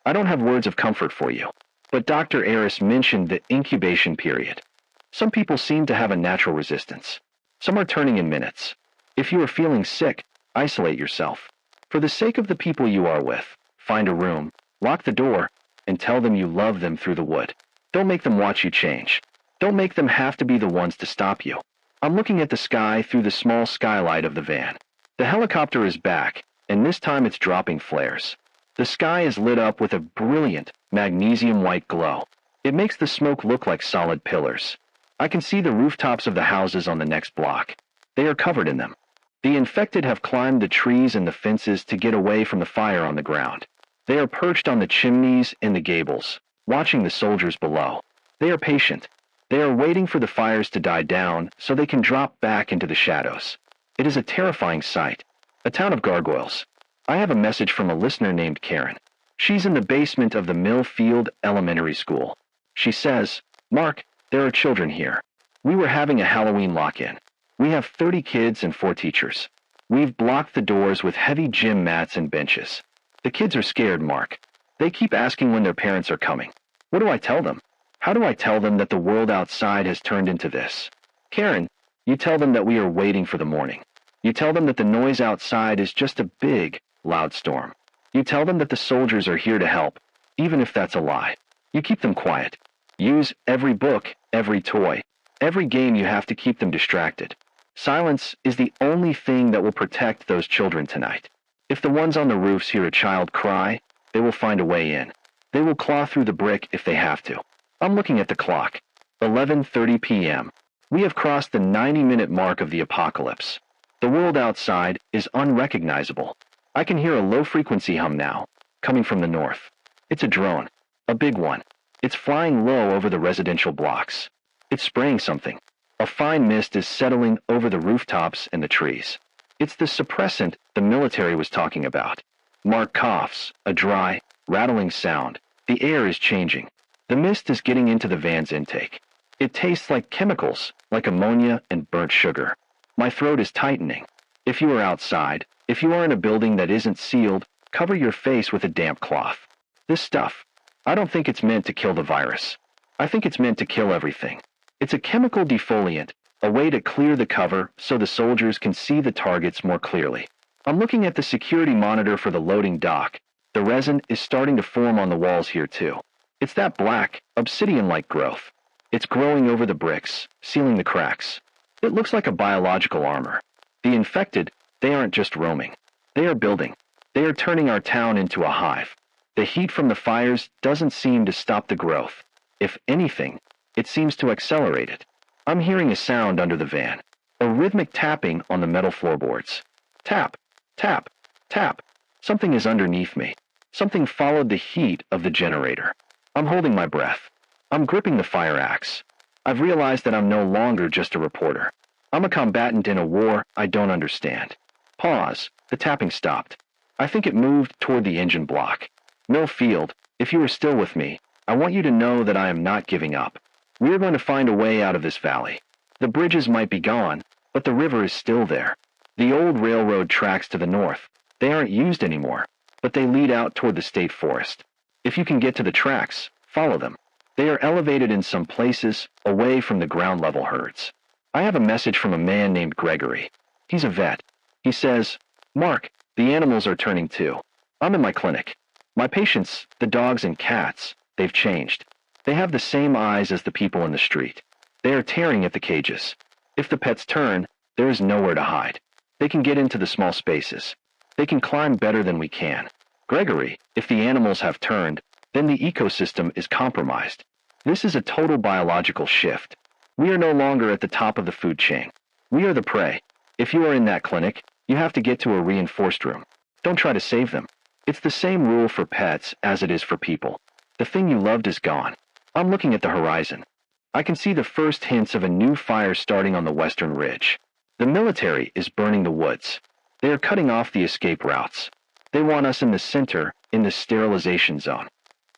I don't have words of comfort for you. But Dr. Aris mentioned the incubation period. Some people seem to have a natural resistance. Some are turning in minutes. If you are feeling sick, isolate yourself. For the sake of the people you are with, find a room, lock the door, and tell them you love them through the wood. Don't make them watch you change. Don't make them have to be the ones to stop you. I'm looking at the sky through the small skylight of the van. The helicopter is back, and this time it's dropping flares. The sky is lit up with a brilliant, magnesium white glow. It makes the smoke look like solid pillars. I can see the rooftops of the houses on the next block. They are covered in them. The infected have climbed the trees and the fences to get away from the fire on the ground. They are perched on the chimneys and the gables, watching the soldiers below. They are patient. They are waiting for the fires to die down so they can drop back into the shadows. It is a terrifying sight. A town of gargoyles. I have a message from a listener named Karen. She's in the basement of the Millfield Elementary School. She says, "Mark, there are children here. We were having a Halloween lock-in. We have 30 kids and 4 teachers. We've blocked the doors with heavy gym mats and benches. The kids are scared, Mark. They keep asking when their parents are coming. What do I tell them? How do I tell them that the world outside has turned into this? Karen, you tell them that we are waiting for the morning. You tell them that the noise outside is just a big, loud storm. You tell them that the soldiers are here to help, even if that's a lie. You keep them quiet. Use every book, every toy, every game you have to keep them distracted. Silence is the only thing that will protect those children tonight. If the ones on the roofs hear a child cry, they will find a way in. They will claw through the brick if they have to." I'm looking at the clock. 11:30 p.m. We have crossed the 90-minute mark of the apocalypse. The world outside is unrecognizable. I can hear a low-frequency hum now, coming from the north. It's a drone, a big one. It's flying low over the residential blocks. It's spraying something. A fine mist is settling over the rooftops and the trees. It's the suppressant the military was talking about. Mark coughs, a dry, rattling sound. The air is changing. The mist is getting into the van's intake. It tastes like chemicals, like ammonia and burnt sugar. My throat is tightening. If you are outside, if you are in a building that isn't sealed, cover your face with a damp cloth. This stuff, I don't think it's meant to kill the virus. I think it's meant to kill everything. It's a chemical defoliant, a way to clear the cover so the soldiers can see the targets more clearly. I'm looking at the security monitor for the loading dock. The resin is starting to form on the walls here too. It's that black, obsidian-like growth. It's growing over the bricks, sealing the cracks. It looks like a biological armor. The infected, they aren't just roaming. They are building. They are turning our town into a hive. The heat from the fires doesn't seem to stop the growth. If anything, it seems to accelerate it. I'm hearing a sound under the van. A rhythmic tapping on the metal floorboards. Tap, tap, tap. Something is underneath me. Something followed the heat of the generator. I'm holding my breath. I'm gripping the fire axe. I've realized that I'm no longer just a reporter. I'm a combatant in a war I don't understand. Pause. The tapping stopped. I think it moved toward the engine block. Mill Field, if you are still with me, I want you to know that I am not giving up. We are going to find a way out of this valley. The bridges might be gone, but the river is still there. The old railroad tracks to the north, they aren't used anymore, but they lead out toward the state forest. If you can get to the tracks, follow them. They are elevated in some places, away from the ground level herds. I have a message from a man named Gregory. He's a vet. He says, "Mark, the animals are turning too. I'm in my clinic. My patients, the dogs and cats, they've changed. They have the same eyes as the people in the street. They are tearing at the cages. If the pets turn, there is nowhere to hide. They can get into the small spaces. They can climb better than we can. Gregory, if the animals have turned, then the ecosystem is compromised. This is a total biological shift. We are no longer at the top of the food chain. We are the prey. If you are in that clinic, you have to get to a reinforced room. Don't try to save them. It's the same rule for pets as it is for people. The thing you loved is gone. I'm looking at the horizon. I can see the first hints of a new fire starting on the western ridge. The military is burning the woods. They are cutting off the escape routes. They want us in the center, in the sterilization zone.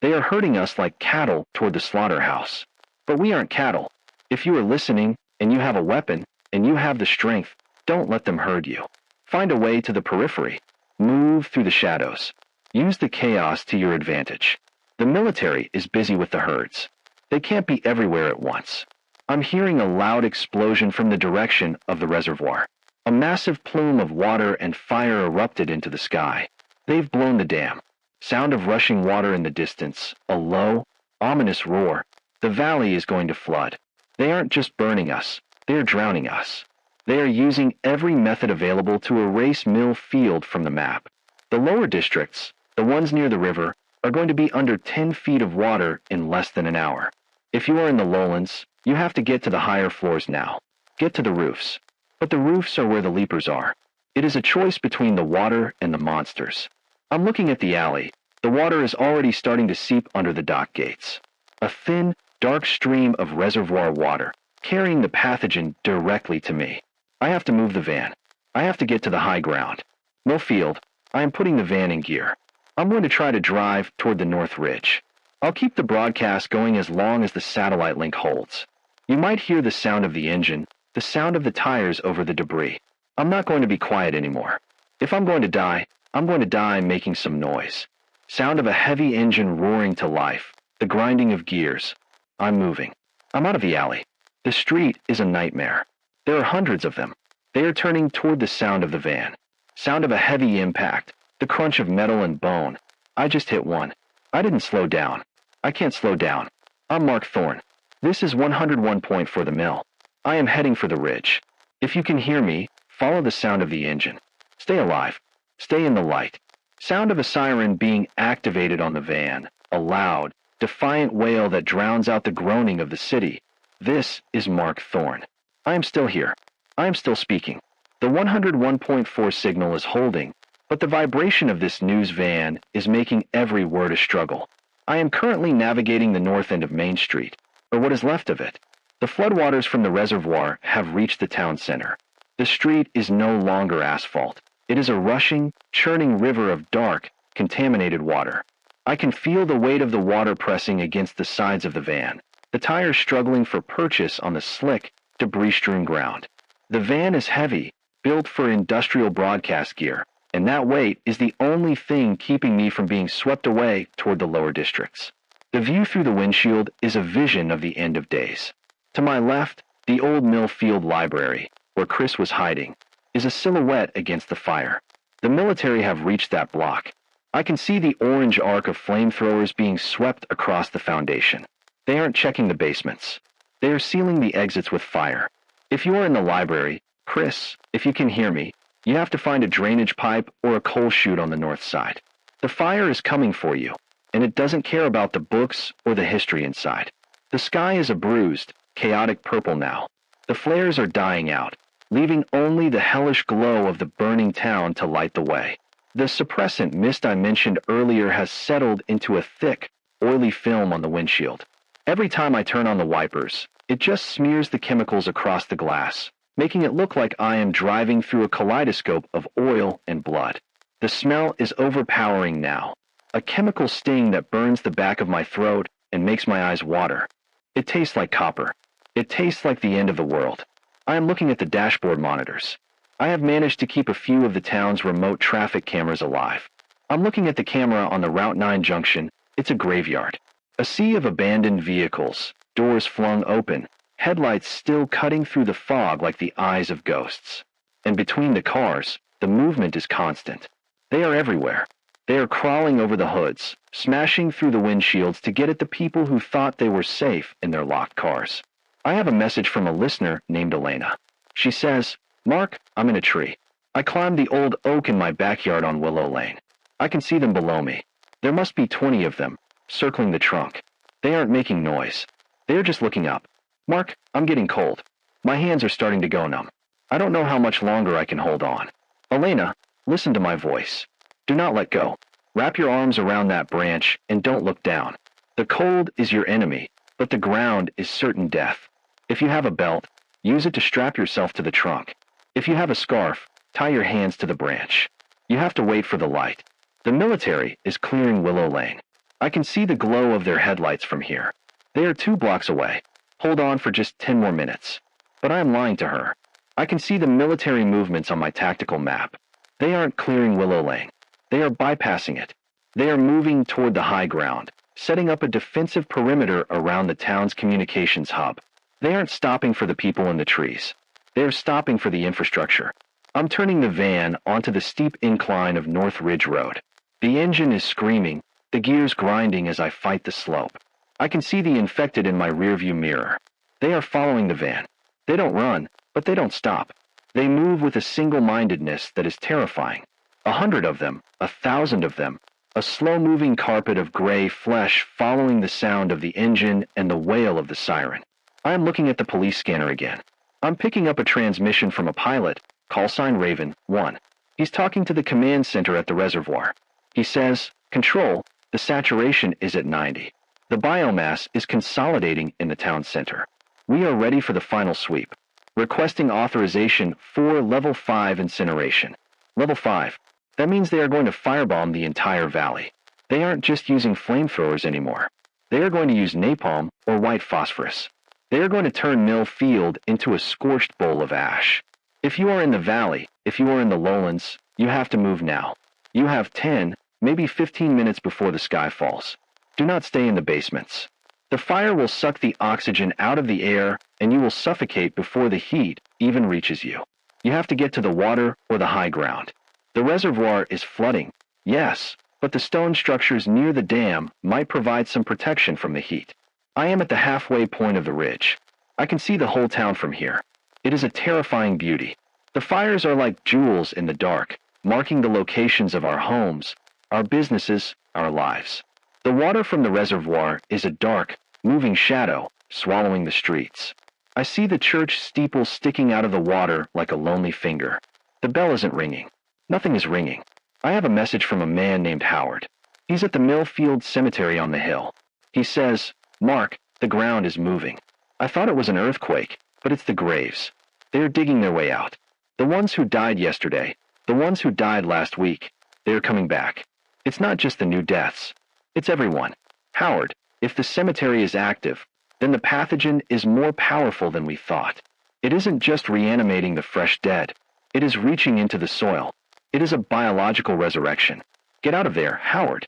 They are herding us like cattle toward the slaughterhouse. But we aren't cattle. If you are listening, and you have a weapon, and you have the strength, don't let them herd you. Find a way to the periphery. Move through the shadows. Use the chaos to your advantage. The military is busy with the herds. They can't be everywhere at once. I'm hearing a loud explosion from the direction of the reservoir. A massive plume of water and fire erupted into the sky. They've blown the dam. Sound of rushing water in the distance, a low, ominous roar. The valley is going to flood. They aren't just burning us, they are drowning us. They are using every method available to erase Mill Field from the map. The lower districts, the ones near the river, are going to be under 10 feet of water in less than an hour. If you are in the lowlands, you have to get to the higher floors now. Get to the roofs. But the roofs are where the leapers are. It is a choice between the water and the monsters. I'm looking at the alley. The water is already starting to seep under the dock gates. A thin, dark stream of reservoir water, carrying the pathogen directly to me. I have to move the van. I have to get to the high ground. Mill Field, I am putting the van in gear. I'm going to try to drive toward the North Ridge. I'll keep the broadcast going as long as the satellite link holds. You might hear the sound of the engine, the sound of the tires over the debris. I'm not going to be quiet anymore. If I'm going to die, I'm going to die making some noise. Sound of a heavy engine roaring to life, the grinding of gears. I'm moving. I'm out of the alley. The street is a nightmare. There are hundreds of them. They are turning toward the sound of the van. Sound of a heavy impact, the crunch of metal and bone. I just hit one. I didn't slow down. I can't slow down. I'm Mark Thorne. This is 101 point for the mill. I am heading for the ridge. If you can hear me, follow the sound of the engine. Stay alive. Stay in the light. Sound of a siren being activated on the van. A loud, defiant wail that drowns out the groaning of the city. This is Mark Thorne. I am still here. I am still speaking. The 101.4 signal is holding, but the vibration of this news van is making every word a struggle. I am currently navigating the north end of Main Street, or what is left of it. The floodwaters from the reservoir have reached the town center. The street is no longer asphalt. It is a rushing, churning river of dark, contaminated water. I can feel the weight of the water pressing against the sides of the van, the tires struggling for purchase on the slick, debris-strewn ground. The van is heavy, built for industrial broadcast gear, and that weight is the only thing keeping me from being swept away toward the lower districts. The view through the windshield is a vision of the end of days. To my left, the old Millfield Library, where Chris was hiding, is a silhouette against the fire. The military have reached that block. I can see the orange arc of flamethrowers being swept across the foundation. They aren't checking the basements. They are sealing the exits with fire. If you are in the library, Chris, if you can hear me, you have to find a drainage pipe or a coal chute on the north side. The fire is coming for you, and it doesn't care about the books or the history inside. The sky is a bruised, chaotic purple now. The flares are dying out, leaving only the hellish glow of the burning town to light the way. The suppressant mist I mentioned earlier has settled into a thick, oily film on the windshield. Every time I turn on the wipers, it just smears the chemicals across the glass, making it look like I am driving through a kaleidoscope of oil and blood. The smell is overpowering now, a chemical sting that burns the back of my throat and makes my eyes water. It tastes like copper. It tastes like the end of the world. I am looking at the dashboard monitors. I have managed to keep a few of the town's remote traffic cameras alive. I'm looking at the camera on the Route 9 junction. It's a graveyard. A sea of abandoned vehicles, doors flung open, headlights still cutting through the fog like the eyes of ghosts. And between the cars, the movement is constant. They are everywhere. They are crawling over the hoods, smashing through the windshields to get at the people who thought they were safe in their locked cars. I have a message from a listener named Elena. She says, "Mark, I'm in a tree. I climbed the old oak in my backyard on Willow Lane. I can see them below me. There must be 20 of them, circling the trunk. They aren't making noise. They are just looking up. Mark, I'm getting cold. My hands are starting to go numb. I don't know how much longer I can hold on. Elena, listen to my voice. Do not let go. Wrap your arms around that branch and don't look down. The cold is your enemy, but the ground is certain death. If you have a belt, use it to strap yourself to the trunk. If you have a scarf, tie your hands to the branch. You have to wait for the light. The military is clearing Willow Lane. I can see the glow of their headlights from here. They are 2 blocks away. Hold on for just 10 more minutes." But I am lying to her. I can see the military movements on my tactical map. They aren't clearing Willow Lane. They are bypassing it. They are moving toward the high ground, setting up a defensive perimeter around the town's communications hub. They aren't stopping for the people in the trees. They are stopping for the infrastructure. I'm turning the van onto the steep incline of North Ridge Road. The engine is screaming, the gears grinding as I fight the slope. I can see the infected in my rearview mirror. They are following the van. They don't run, but they don't stop. They move with a single-mindedness that is terrifying. 100 of them, 1,000 of them, a slow-moving carpet of gray flesh following the sound of the engine and the wail of the siren. I am looking at the police scanner again. I'm picking up a transmission from a pilot, call sign Raven 1. He's talking to the command center at the reservoir. He says, "Control, the saturation is at 90. The biomass is consolidating in the town center. We are ready for the final sweep. Requesting authorization for Level 5 incineration." Level 5. That means they are going to firebomb the entire valley. They aren't just using flamethrowers anymore. They are going to use napalm or white phosphorus. They are going to turn Mill Field into a scorched bowl of ash. If you are in the valley, if you are in the lowlands, you have to move now. You have 10, maybe 15 minutes before the sky falls. Do not stay in the basements. The fire will suck the oxygen out of the air, and you will suffocate before the heat even reaches you. You have to get to the water or the high ground. The reservoir is flooding, yes, but the stone structures near the dam might provide some protection from the heat. I am at the halfway point of the ridge. I can see the whole town from here. It is a terrifying beauty. The fires are like jewels in the dark, marking the locations of our homes, our businesses, our lives. The water from the reservoir is a dark, moving shadow, swallowing the streets. I see the church steeple sticking out of the water like a lonely finger. The bell isn't ringing. Nothing is ringing. I have a message from a man named Howard. He's at the Millfield Cemetery on the hill. He says, "Mark, the ground is moving. I thought it was an earthquake, but it's the graves. They are digging their way out. The ones who died yesterday, the ones who died last week, they are coming back. It's not just the new deaths. It's everyone. Howard, if the cemetery is active, then the pathogen is more powerful than we thought. It isn't just reanimating the fresh dead. It is reaching into the soil. It is a biological resurrection. Get out of there, Howard.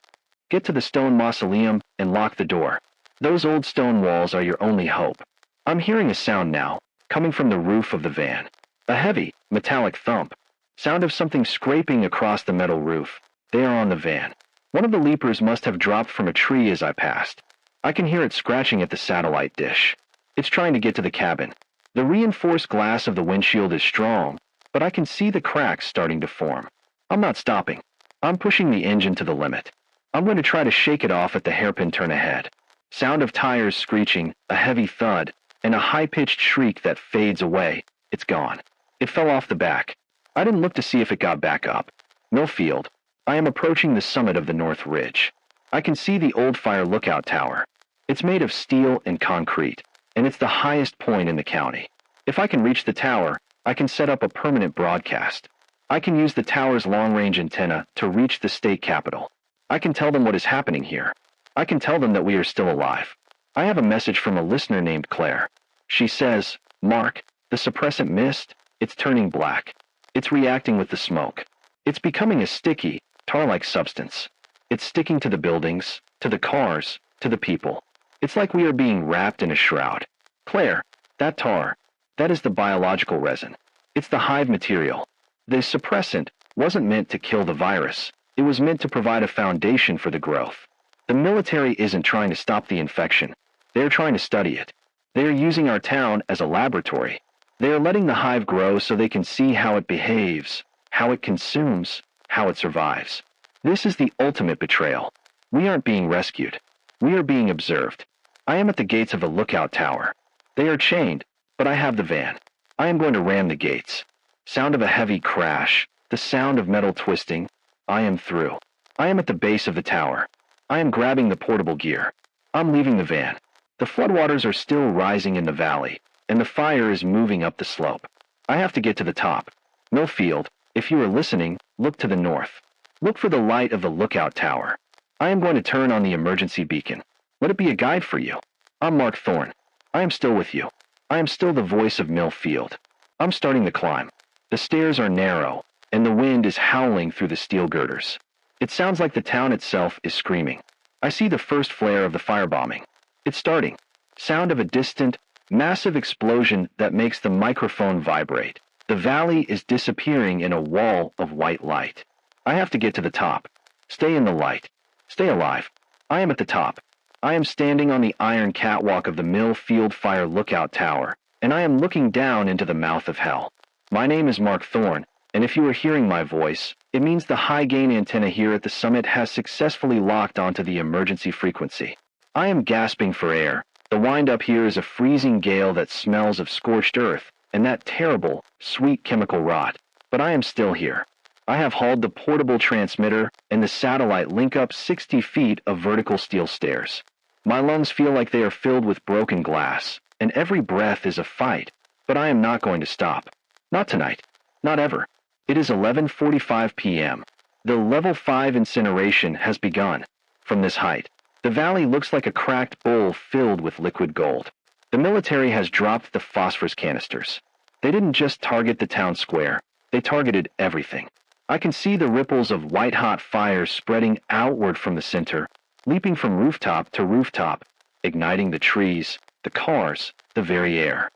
Get to the stone mausoleum and lock the door. Those old stone walls are your only hope. I'm hearing a sound now, coming from the roof of the van. A heavy, metallic thump. Sound of something scraping across the metal roof. They are on the van. One of the leapers must have dropped from a tree as I passed. I can hear it scratching at the satellite dish. It's trying to get to the cabin. The reinforced glass of the windshield is strong, but I can see the cracks starting to form. I'm not stopping. I'm pushing the engine to the limit. I'm going to try to shake it off at the hairpin turn ahead. Sound of tires screeching, a heavy thud, and a high-pitched shriek that fades away. It's gone. It fell off the back. I didn't look to see if it got back up. Millfield. I am approaching the summit of the North Ridge. I can see the old fire lookout tower. It's made of steel and concrete, and it's the highest point in the county. If I can reach the tower, I can set up a permanent broadcast. I can use the tower's long-range antenna to reach the state capitol. I can tell them what is happening here. I can tell them that we are still alive. I have a message from a listener named Claire. She says, "Mark, the suppressant mist, it's turning black. It's reacting with the smoke. It's becoming a sticky, tar-like substance. It's sticking to the buildings, to the cars, to the people. It's like we are being wrapped in a shroud. Claire, that tar, that is the biological resin. It's the hive material. The suppressant wasn't meant to kill the virus. It was meant to provide a foundation for the growth. The military isn't trying to stop the infection. They're trying to study it. They are using our town as a laboratory. They are letting the hive grow so they can see how it behaves, how it consumes, how it survives. This is the ultimate betrayal. We aren't being rescued. We are being observed. I am at the gates of a lookout tower. They are chained, but I have the van. I am going to ram the gates. Sound of a heavy crash, the sound of metal twisting. I am through. I am at the base of the tower. I am grabbing the portable gear. I'm leaving the van. The floodwaters are still rising in the valley, and the fire is moving up the slope. I have to get to the top. Millfield, if you are listening, look to the north. Look for the light of the lookout tower. I am going to turn on the emergency beacon. Let it be a guide for you. I'm Mark Thorne. I am still with you. I am still the voice of Millfield. I'm starting the climb. The stairs are narrow, and the wind is howling through the steel girders. It sounds like the town itself is screaming. I see the first flare of the firebombing. It's starting. Sound of a distant, massive explosion that makes the microphone vibrate. The valley is disappearing in a wall of white light. I have to get to the top. Stay in the light. Stay alive. I am at the top. I am standing on the iron catwalk of the Millfield Fire Lookout Tower, and I am looking down into the mouth of hell. My name is Mark Thorne, and if you are hearing my voice, it means the high-gain antenna here at the summit has successfully locked onto the emergency frequency. I am gasping for air. The wind-up here is a freezing gale that smells of scorched earth and that terrible, sweet chemical rot. But I am still here. I have hauled the portable transmitter and the satellite link up 60 feet of vertical steel stairs. My lungs feel like they are filled with broken glass, and every breath is a fight. But I am not going to stop. Not tonight. Not ever. It is 11:45 p.m. The Level 5 incineration has begun. From this height, the valley looks like a cracked bowl filled with liquid gold. The military has dropped the phosphorus canisters. They didn't just target the town square. They targeted everything. I can see the ripples of white-hot fire spreading outward from the center, leaping from rooftop to rooftop, igniting the trees, the cars, the very air.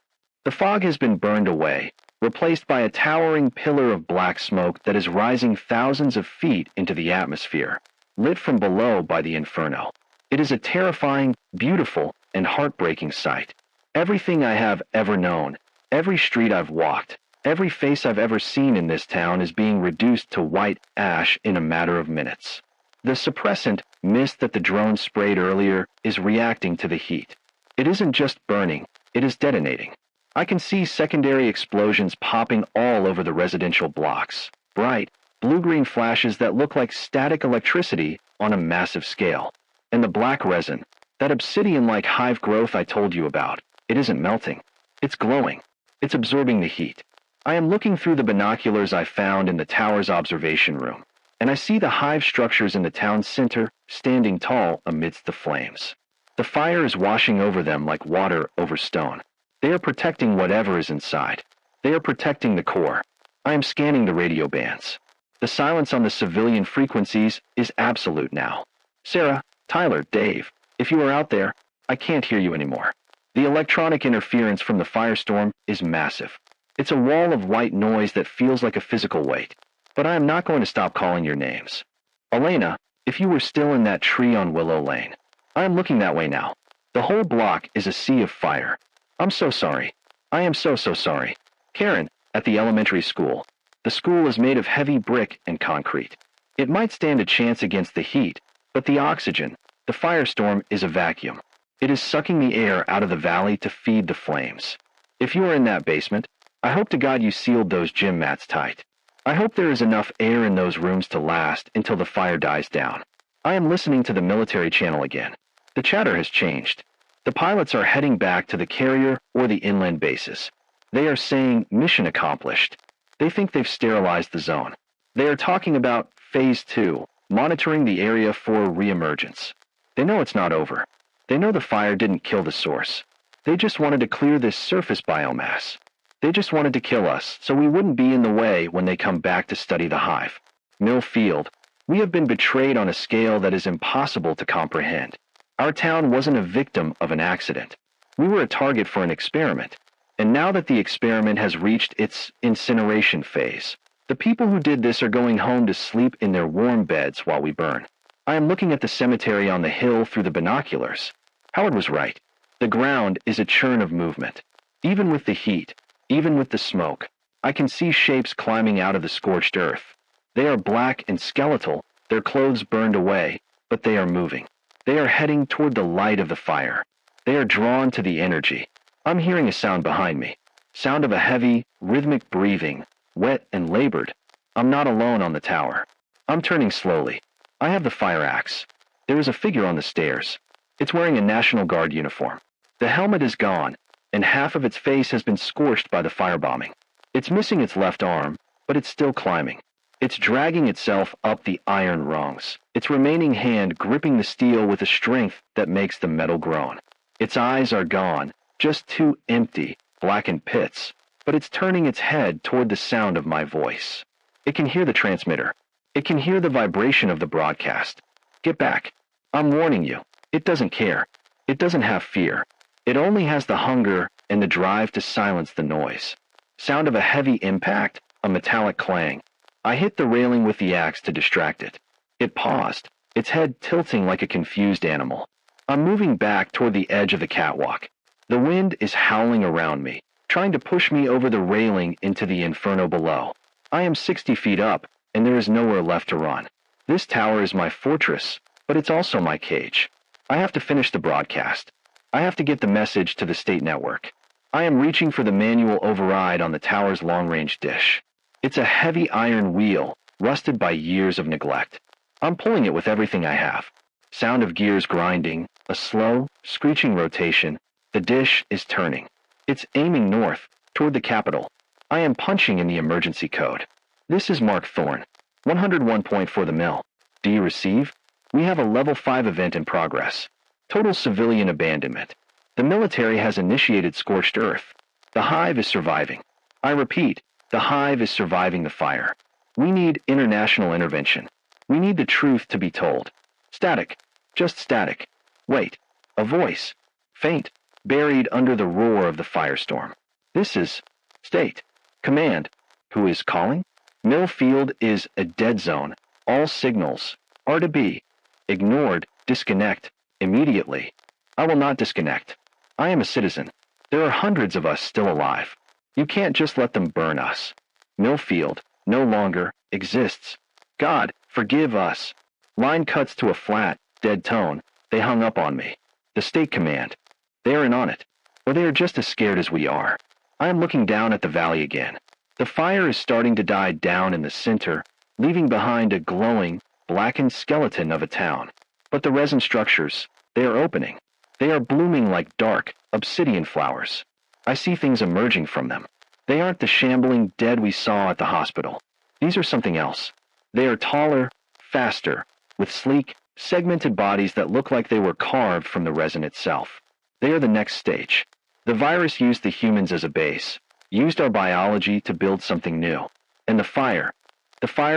The fog has been burned away, replaced by a towering pillar of black smoke that is rising thousands of feet into the atmosphere, lit from below by the inferno. It is a terrifying, beautiful, and heartbreaking sight. Everything I have ever known, every street I've walked, every face I've ever seen in this town is being reduced to white ash in a matter of minutes. The suppressant mist that the drone sprayed earlier is reacting to the heat. It isn't just burning, it is detonating. I can see secondary explosions popping all over the residential blocks, bright, blue-green flashes that look like static electricity on a massive scale. And the black resin, that obsidian-like hive growth I told you about, it isn't melting. It's glowing. It's absorbing the heat. I am looking through the binoculars I found in the tower's observation room, and I see the hive structures in the town center standing tall amidst the flames. The fire is washing over them like water over stone. They are protecting whatever is inside. They are protecting the core. I am scanning the radio bands. The silence on the civilian frequencies is absolute now. Sarah, Tyler, Dave, if you are out there, I can't hear you anymore. The electronic interference from the firestorm is massive. It's a wall of white noise that feels like a physical weight. But I am not going to stop calling your names. Elena, if you were still in that tree on Willow Lane. I am looking that way now. The whole block is a sea of fire. I'm so sorry. I am so sorry. Karen, at the elementary school. The school is made of heavy brick and concrete. It might stand a chance against the heat, but the oxygen, the firestorm, is a vacuum. It is sucking the air out of the valley to feed the flames. If you are in that basement, I hope to God you sealed those gym mats tight. I hope there is enough air in those rooms to last until the fire dies down. I am listening to the military channel again. The chatter has changed. The pilots are heading back to the carrier or the inland bases. They are saying mission accomplished. They think they've sterilized the zone. They are talking about Phase 2, monitoring the area for reemergence. They know it's not over. They know the fire didn't kill the source. They just wanted to clear this surface biomass. They just wanted to kill us so we wouldn't be in the way when they come back to study the hive. Mill Field, we have been betrayed on a scale that is impossible to comprehend. Our town wasn't a victim of an accident. We were a target for an experiment. And now that the experiment has reached its incineration phase, the people who did this are going home to sleep in their warm beds while we burn. I am looking at the cemetery on the hill through the binoculars. Howard was right. The ground is a churn of movement. Even with the heat, even with the smoke, I can see shapes climbing out of the scorched earth. They are black and skeletal, their clothes burned away, but they are moving. They are heading toward the light of the fire. They are drawn to the energy. I'm hearing a sound behind me. Sound of a heavy, rhythmic breathing, wet and labored. I'm not alone on the tower. I'm turning slowly. I have the fire axe. There is a figure on the stairs. It's wearing a National Guard uniform. The helmet is gone, and half of its face has been scorched by the firebombing. It's missing its left arm, but it's still climbing. It's dragging itself up the iron rungs, its remaining hand gripping the steel with a strength that makes the metal groan. Its eyes are gone, just two empty, blackened pits, but it's turning its head toward the sound of my voice. It can hear the transmitter. It can hear the vibration of the broadcast. Get back. I'm warning you. It doesn't care. It doesn't have fear. It only has the hunger and the drive to silence the noise. Sound of a heavy impact, a metallic clang. I hit the railing with the axe to distract it. It paused, its head tilting like a confused animal. I'm moving back toward the edge of the catwalk. The wind is howling around me, trying to push me over the railing into the inferno below. I am 60 feet up, and there is nowhere left to run. This tower is my fortress, but it's also my cage. I have to finish the broadcast. I have to get the message to the state network. I am reaching for the manual override on the tower's long-range dish. It's a heavy iron wheel, rusted by years of neglect. I'm pulling it with everything I have. Sound of gears grinding, a slow, screeching rotation. The dish is turning. It's aiming north, toward the capital. I am punching in the emergency code. This is Mark Thorne. 101 point for the mill. Do you receive? We have a level 5 event in progress. Total civilian abandonment. The military has initiated scorched earth. The hive is surviving. I repeat, the hive is surviving the fire. We need international intervention. We need the truth to be told. Static. Just static. Wait. A voice. Faint. Buried under the roar of the firestorm. This is State. Command. Who is calling? Mill Field is a dead zone. All signals are to be ignored. Disconnect. Immediately. I will not disconnect. I am a citizen. There are hundreds of us still alive. You can't just let them burn us. Mill Field no longer exists. God, forgive us. Line cuts to a flat, dead tone. They hung up on me. The state command. They aren't on it. Or they are just as scared as we are. I am looking down at the valley again. The fire is starting to die down in the center, leaving behind a glowing, blackened skeleton of a town. But the resin structures, they are opening. They are blooming like dark, obsidian flowers. I see things emerging from them. They aren't the shambling dead we saw at the hospital. These are something else. They are taller, faster, with sleek, segmented bodies that look like they were carved from the resin itself. They are the next stage. The virus used the humans as a base, used our biology to build something new. And the fire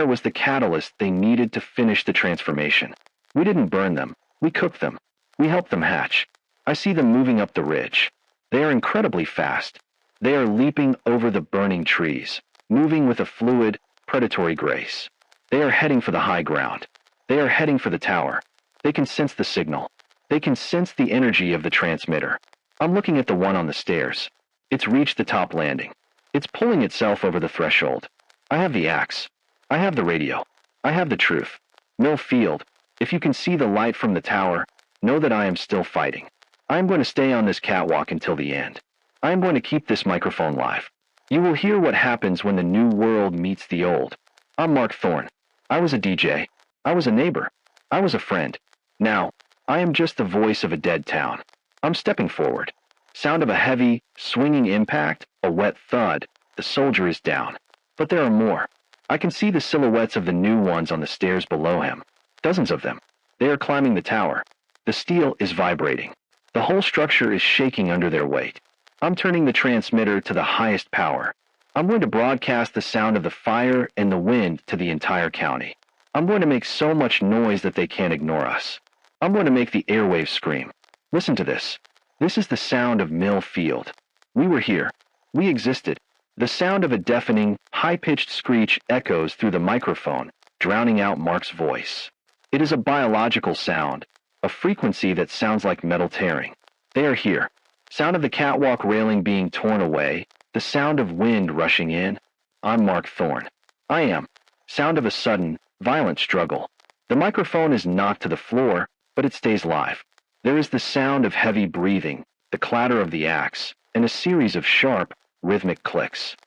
was the catalyst they needed to finish the transformation. We didn't burn them, we cooked them. We helped them hatch. I see them moving up the ridge. They are incredibly fast. They are leaping over the burning trees, moving with a fluid, predatory grace. They are heading for the high ground. They are heading for the tower. They can sense the signal. They can sense the energy of the transmitter. I'm looking at the one on the stairs. It's reached the top landing. It's pulling itself over the threshold. I have the axe. I have the radio. I have the truth. Mill Field, if you can see the light from the tower, know that I am still fighting. I am going to stay on this catwalk until the end. I am going to keep this microphone live. You will hear what happens when the new world meets the old. I'm Mark Thorne. I was a DJ. I was a neighbor. I was a friend. Now, I am just the voice of a dead town. I'm stepping forward. Sound of a heavy, swinging impact, a wet thud. The soldier is down. But there are more. I can see the silhouettes of the new ones on the stairs below him. Dozens of them. They are climbing the tower. The steel is vibrating. The whole structure is shaking under their weight. I'm turning the transmitter to the highest power. I'm going to broadcast the sound of the fire and the wind to the entire county. I'm going to make so much noise that they can't ignore us. I'm going to make the airwaves scream. Listen to this. This is the sound of Mill Field. We were here. We existed. The sound of a deafening, high-pitched screech echoes through the microphone, drowning out Mark's voice. It is a biological sound, a frequency that sounds like metal tearing. They are here. Sound of the catwalk railing being torn away, the sound of wind rushing in. I'm Mark Thorne. I am. Sound of a sudden, violent struggle. The microphone is knocked to the floor, but it stays live. There is the sound of heavy breathing, the clatter of the axe, and a series of sharp, rhythmic clicks.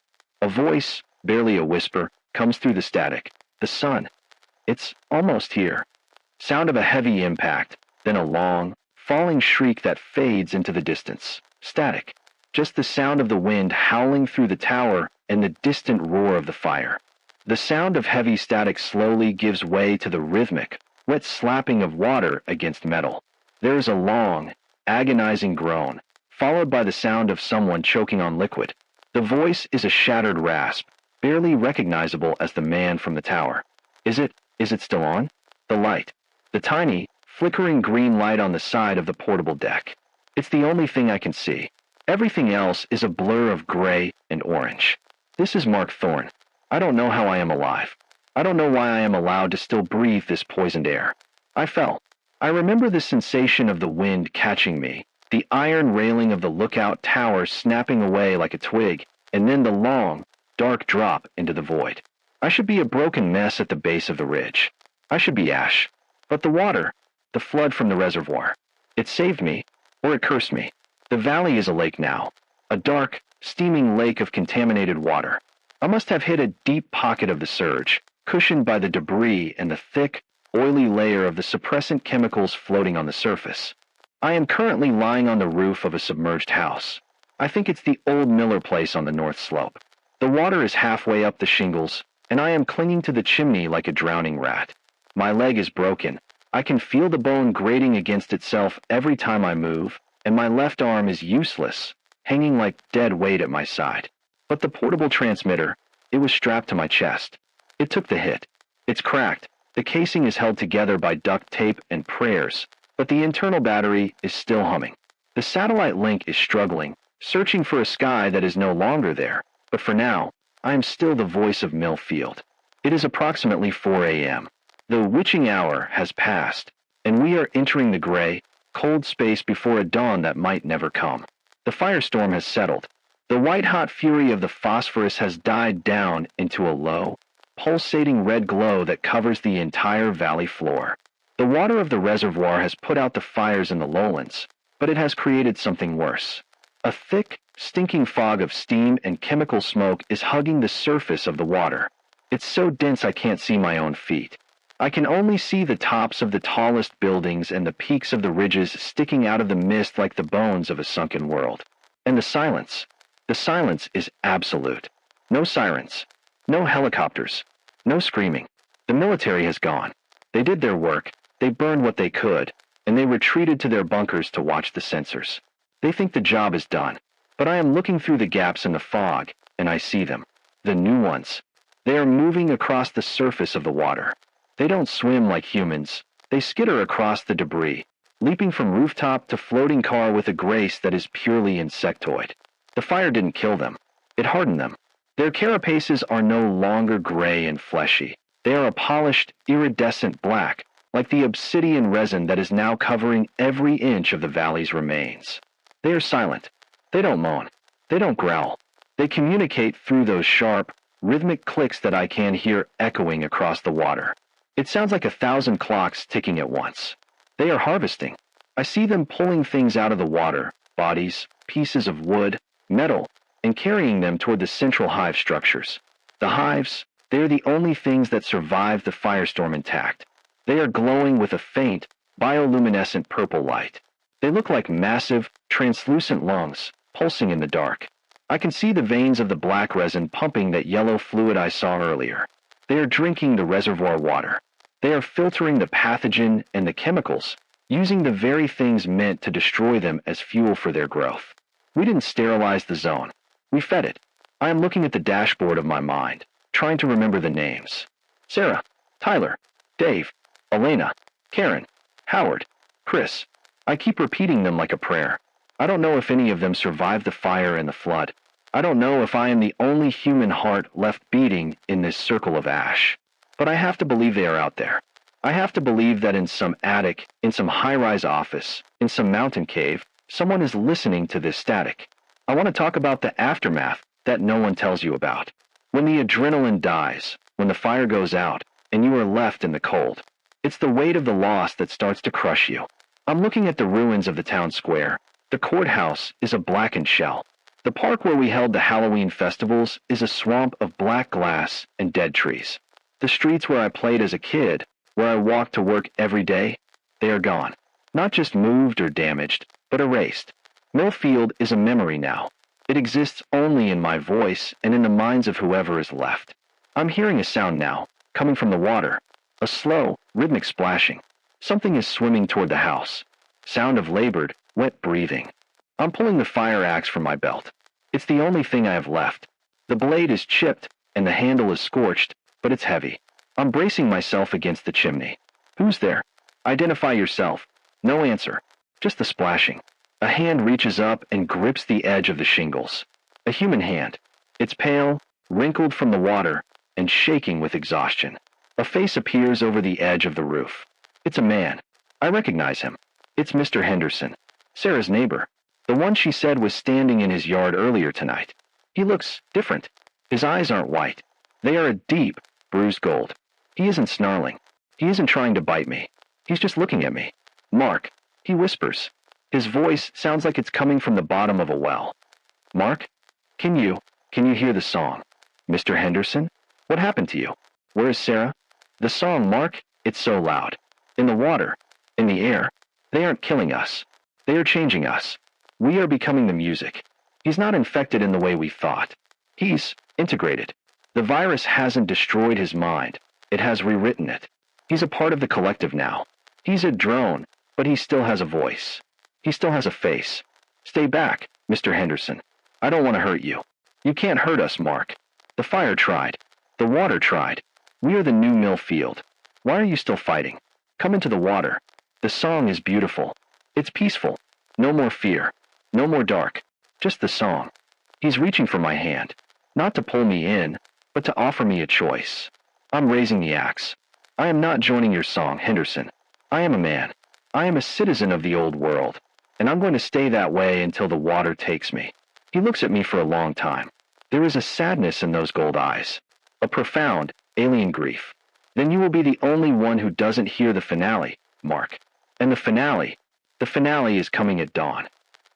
A voice, barely a whisper, comes through the static. The sun. It's almost here. Sound of a heavy impact, then a long, falling shriek that fades into the distance. Static. Just the sound of the wind howling through the tower and the distant roar of the fire. The sound of heavy static slowly gives way to the rhythmic, wet slapping of water against metal. There is a long, agonizing groan, followed by the sound of someone choking on liquid. The voice is a shattered rasp, barely recognizable as the man from the tower. Is it still on? The light. The tiny, flickering green light on the side of the portable deck. It's the only thing I can see. Everything else is a blur of gray and orange. This is Mark Thorne. I don't know how I am alive. I don't know why I am allowed to still breathe this poisoned air. I fell. I remember the sensation of the wind catching me, the iron railing of the lookout tower snapping away like a twig, and then the long, dark drop into the void. I should be a broken mess at the base of the ridge. I should be ash. But the water, the flood from the reservoir, it saved me, or it cursed me. The valley is a lake now, a dark, steaming lake of contaminated water. I must have hit a deep pocket of the surge, cushioned by the debris and the thick, oily layer of the suppressant chemicals floating on the surface. I am currently lying on the roof of a submerged house. I think it's the old Miller place on the north slope. The water is halfway up the shingles, and I am clinging to the chimney like a drowning rat. My leg is broken. I can feel the bone grating against itself every time I move, and my left arm is useless, hanging like dead weight at my side. But the portable transmitter, it was strapped to my chest. It took the hit. It's cracked. The casing is held together by duct tape and prayers, but the internal battery is still humming. The satellite link is struggling, searching for a sky that is no longer there, but for now, I am still the voice of Mill Field. It is approximately 4 a.m. The witching hour has passed, and we are entering the gray, cold space before a dawn that might never come. The firestorm has settled. The white-hot fury of the phosphorus has died down into a low, pulsating red glow that covers the entire valley floor. The water of the reservoir has put out the fires in the lowlands, but it has created something worse. A thick, stinking fog of steam and chemical smoke is hugging the surface of the water. It's so dense I can't see my own feet. I can only see the tops of the tallest buildings and the peaks of the ridges sticking out of the mist like the bones of a sunken world. And the silence. The silence is absolute. No sirens. No helicopters. No screaming. The military has gone. They did their work, they burned what they could, and they retreated to their bunkers to watch the sensors. They think the job is done. But I am looking through the gaps in the fog, and I see them. The new ones. They are moving across the surface of the water. They don't swim like humans. They skitter across the debris, leaping from rooftop to floating car with a grace that is purely insectoid. The fire didn't kill them. It hardened them. Their carapaces are no longer gray and fleshy. They are a polished, iridescent black, like the obsidian resin that is now covering every inch of the valley's remains. They are silent. They don't moan. They don't growl. They communicate through those sharp, rhythmic clicks that I can hear echoing across the water. It sounds like 1,000 clocks ticking at once. They are harvesting. I see them pulling things out of the water, bodies, pieces of wood, metal, and carrying them toward the central hive structures. The hives, they are the only things that survived the firestorm intact. They are glowing with a faint, bioluminescent purple light. They look like massive, translucent lungs, pulsing in the dark. I can see the veins of the black resin pumping that yellow fluid I saw earlier. They are drinking the reservoir water. They are filtering the pathogen and the chemicals, using the very things meant to destroy them as fuel for their growth. We didn't sterilize the zone. We fed it. I am looking at the dashboard of my mind, trying to remember the names. Sarah, Tyler, Dave, Elena, Karen, Howard, Chris. I keep repeating them like a prayer. I don't know if any of them survived the fire and the flood. I don't know if I am the only human heart left beating in this circle of ash. But I have to believe they are out there. I have to believe that in some attic, in some high-rise office, in some mountain cave, someone is listening to this static. I want to talk about the aftermath that no one tells you about. When the adrenaline dies, when the fire goes out, and you are left in the cold. It's the weight of the loss that starts to crush you. I'm looking at the ruins of the town square. The courthouse is a blackened shell. The park where we held the Halloween festivals is a swamp of black glass and dead trees. The streets where I played as a kid, where I walked to work every day, they are gone. Not just moved or damaged, but erased. Millfield is a memory now. It exists only in my voice and in the minds of whoever is left. I'm hearing a sound now, coming from the water. A slow, rhythmic splashing. Something is swimming toward the house. Sound of labored, wet breathing. I'm pulling the fire axe from my belt. It's the only thing I have left. The blade is chipped, and the handle is scorched, but it's heavy. I'm bracing myself against the chimney. Who's there? Identify yourself. No answer. Just the splashing. A hand reaches up and grips the edge of the shingles. A human hand. It's pale, wrinkled from the water, and shaking with exhaustion. A face appears over the edge of the roof. It's a man. I recognize him. It's Mr. Henderson, Sarah's neighbor. The one she said was standing in his yard earlier tonight. He looks different. His eyes aren't white. They are a deep, bruised gold. He isn't snarling. He isn't trying to bite me. He's just looking at me. Mark, he whispers. His voice sounds like it's coming from the bottom of a well. Mark, can you hear the song? Mr. Henderson, what happened to you? Where is Sarah? The song, Mark, it's so loud. In the water, in the air. They aren't killing us. They are changing us. We are becoming the music. He's not infected in the way we thought. He's integrated. The virus hasn't destroyed his mind. It has rewritten it. He's a part of the collective now. He's a drone, but he still has a voice. He still has a face. Stay back, Mr. Henderson. I don't want to hurt you. You can't hurt us, Mark. The fire tried. The water tried. We are the new Millfield. Why are you still fighting? Come into the water. The song is beautiful. It's peaceful. No more fear. No more dark. Just the song. He's reaching for my hand. Not to pull me in, but to offer me a choice. I'm raising the axe. I am not joining your song, Henderson. I am a man. I am a citizen of the old world, and I'm going to stay that way until the water takes me. He looks at me for a long time. There is a sadness in those gold eyes, a profound, alien grief. Then you will be the only one who doesn't hear the finale, Mark. And the finale is coming at dawn.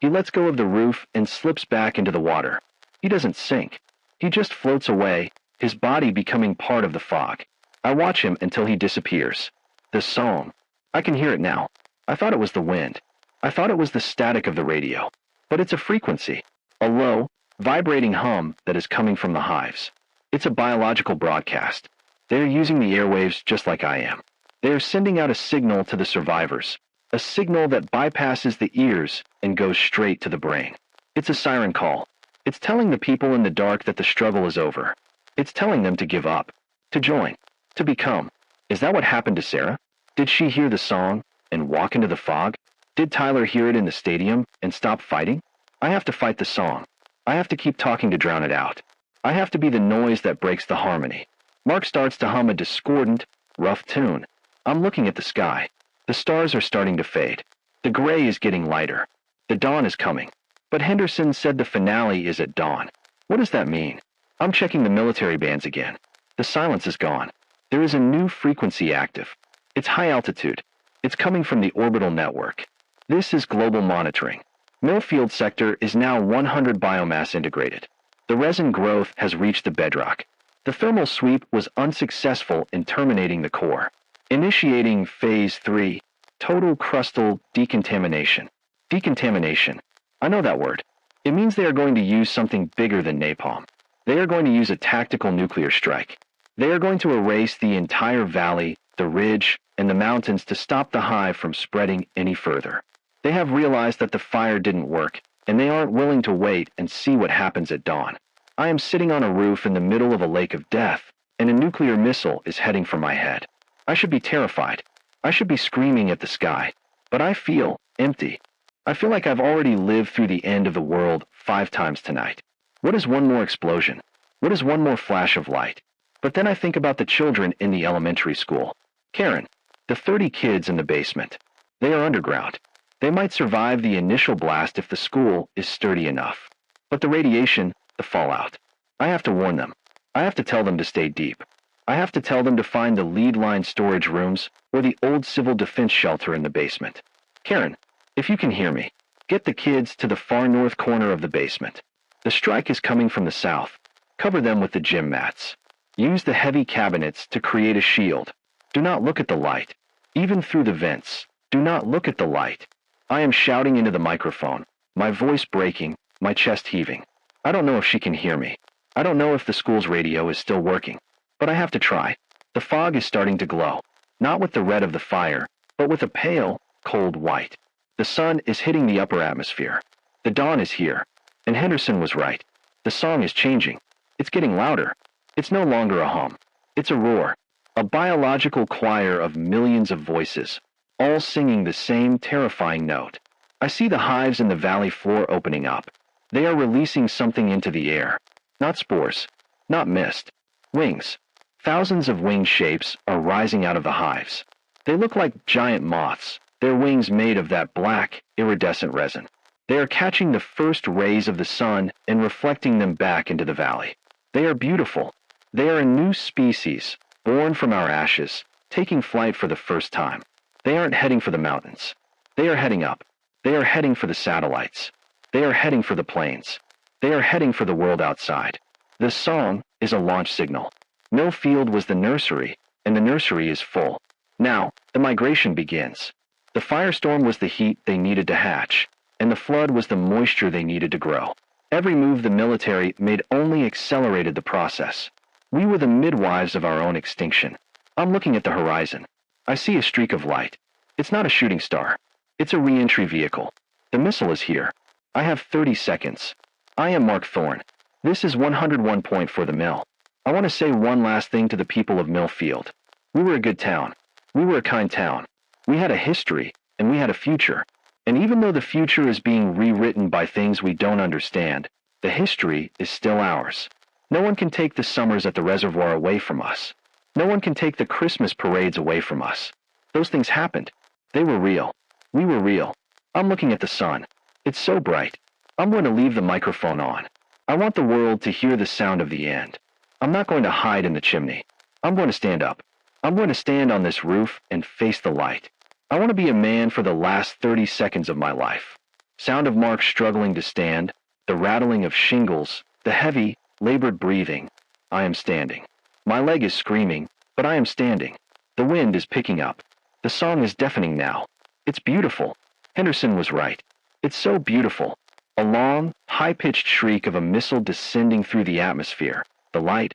He lets go of the roof and slips back into the water. He doesn't sink. He just floats away, his body becoming part of the fog. I watch him until he disappears. The song. I can hear it now. I thought it was the wind. I thought it was the static of the radio. But it's a frequency. A low, vibrating hum that is coming from the hives. It's a biological broadcast. They are using the airwaves just like I am. They are sending out a signal to the survivors. A signal that bypasses the ears and goes straight to the brain. It's a siren call. It's telling the people in the dark that the struggle is over. It's telling them to give up, to join, to become. Is that what happened to Sarah? Did she hear the song and walk into the fog? Did Tyler hear it in the stadium and stop fighting? I have to fight the song. I have to keep talking to drown it out. I have to be the noise that breaks the harmony. Mark starts to hum a discordant, rough tune. I'm looking at the sky. The stars are starting to fade. The gray is getting lighter. The dawn is coming. But Henderson said the finale is at dawn. What does that mean? I'm checking the military bands again. The silence is gone. There is a new frequency active. It's high altitude. It's coming from the orbital network. This is global monitoring. Millfield sector is now 100 biomass integrated. The resin growth has reached the bedrock. The thermal sweep was unsuccessful in terminating the core. Initiating Phase 3, total crustal decontamination. Decontamination. I know that word. It means they are going to use something bigger than napalm. They are going to use a tactical nuclear strike. They are going to erase the entire valley, the ridge, and the mountains to stop the hive from spreading any further. They have realized that the fire didn't work, and they aren't willing to wait and see what happens at dawn. I am sitting on a roof in the middle of a lake of death, and a nuclear missile is heading for my head. I should be terrified. I should be screaming at the sky. But I feel empty. I feel like I've already lived through the end of the world 5 times tonight. What is one more explosion? What is one more flash of light? But then I think about the children in the elementary school. Karen, the 30 kids in the basement. They are underground. They might survive the initial blast if the school is sturdy enough. But the radiation, the fallout. I have to warn them. I have to tell them to stay deep. I have to tell them to find the lead line storage rooms or the old civil defense shelter in the basement. Karen, if you can hear me, get the kids to the far north corner of the basement. The strike is coming from the south. Cover them with the gym mats. Use the heavy cabinets to create a shield. Do not look at the light. Even through the vents, do not look at the light. I am shouting into the microphone, my voice breaking, my chest heaving. I don't know if she can hear me. I don't know if the school's radio is still working. But I have to try. The fog is starting to glow, not with the red of the fire, but with a pale, cold white. The sun is hitting the upper atmosphere. The dawn is here. And Henderson was right. The song is changing. It's getting louder. It's no longer a hum. It's a roar. A biological choir of millions of voices, all singing the same terrifying note. I see the hives in the valley floor opening up. They are releasing something into the air. Not spores. Not mist. Wings. Thousands of winged shapes are rising out of the hives. They look like giant moths, their wings made of that black, iridescent resin. They are catching the first rays of the sun and reflecting them back into the valley. They are beautiful. They are a new species, born from our ashes, taking flight for the first time. They aren't heading for the mountains. They are heading up. They are heading for the satellites. They are heading for the plains. They are heading for the world outside. This song is a launch signal. Millfield was the nursery, and the nursery is full. Now, the migration begins. The firestorm was the heat they needed to hatch, and the flood was the moisture they needed to grow. Every move the military made only accelerated the process. We were the midwives of our own extinction. I'm looking at the horizon. I see a streak of light. It's not a shooting star. It's a re-entry vehicle. The missile is here. I have 30 seconds. I am Mark Thorne. This is 101 point for the mill. I want to say one last thing to the people of Millfield. We were a good town. We were a kind town. We had a history, and we had a future. And even though the future is being rewritten by things we don't understand, the history is still ours. No one can take the summers at the reservoir away from us. No one can take the Christmas parades away from us. Those things happened. They were real. We were real. I'm looking at the sun. It's so bright. I'm going to leave the microphone on. I want the world to hear the sound of the end. I'm not going to hide in the chimney. I'm going to stand up. I'm going to stand on this roof and face the light. I want to be a man for the last 30 seconds of my life. Sound of Mark struggling to stand, the rattling of shingles, the heavy, labored breathing. I am standing. My leg is screaming, but I am standing. The wind is picking up. The song is deafening now. It's beautiful. Henderson was right. It's so beautiful. A long, high-pitched shriek of a missile descending through the atmosphere. The light.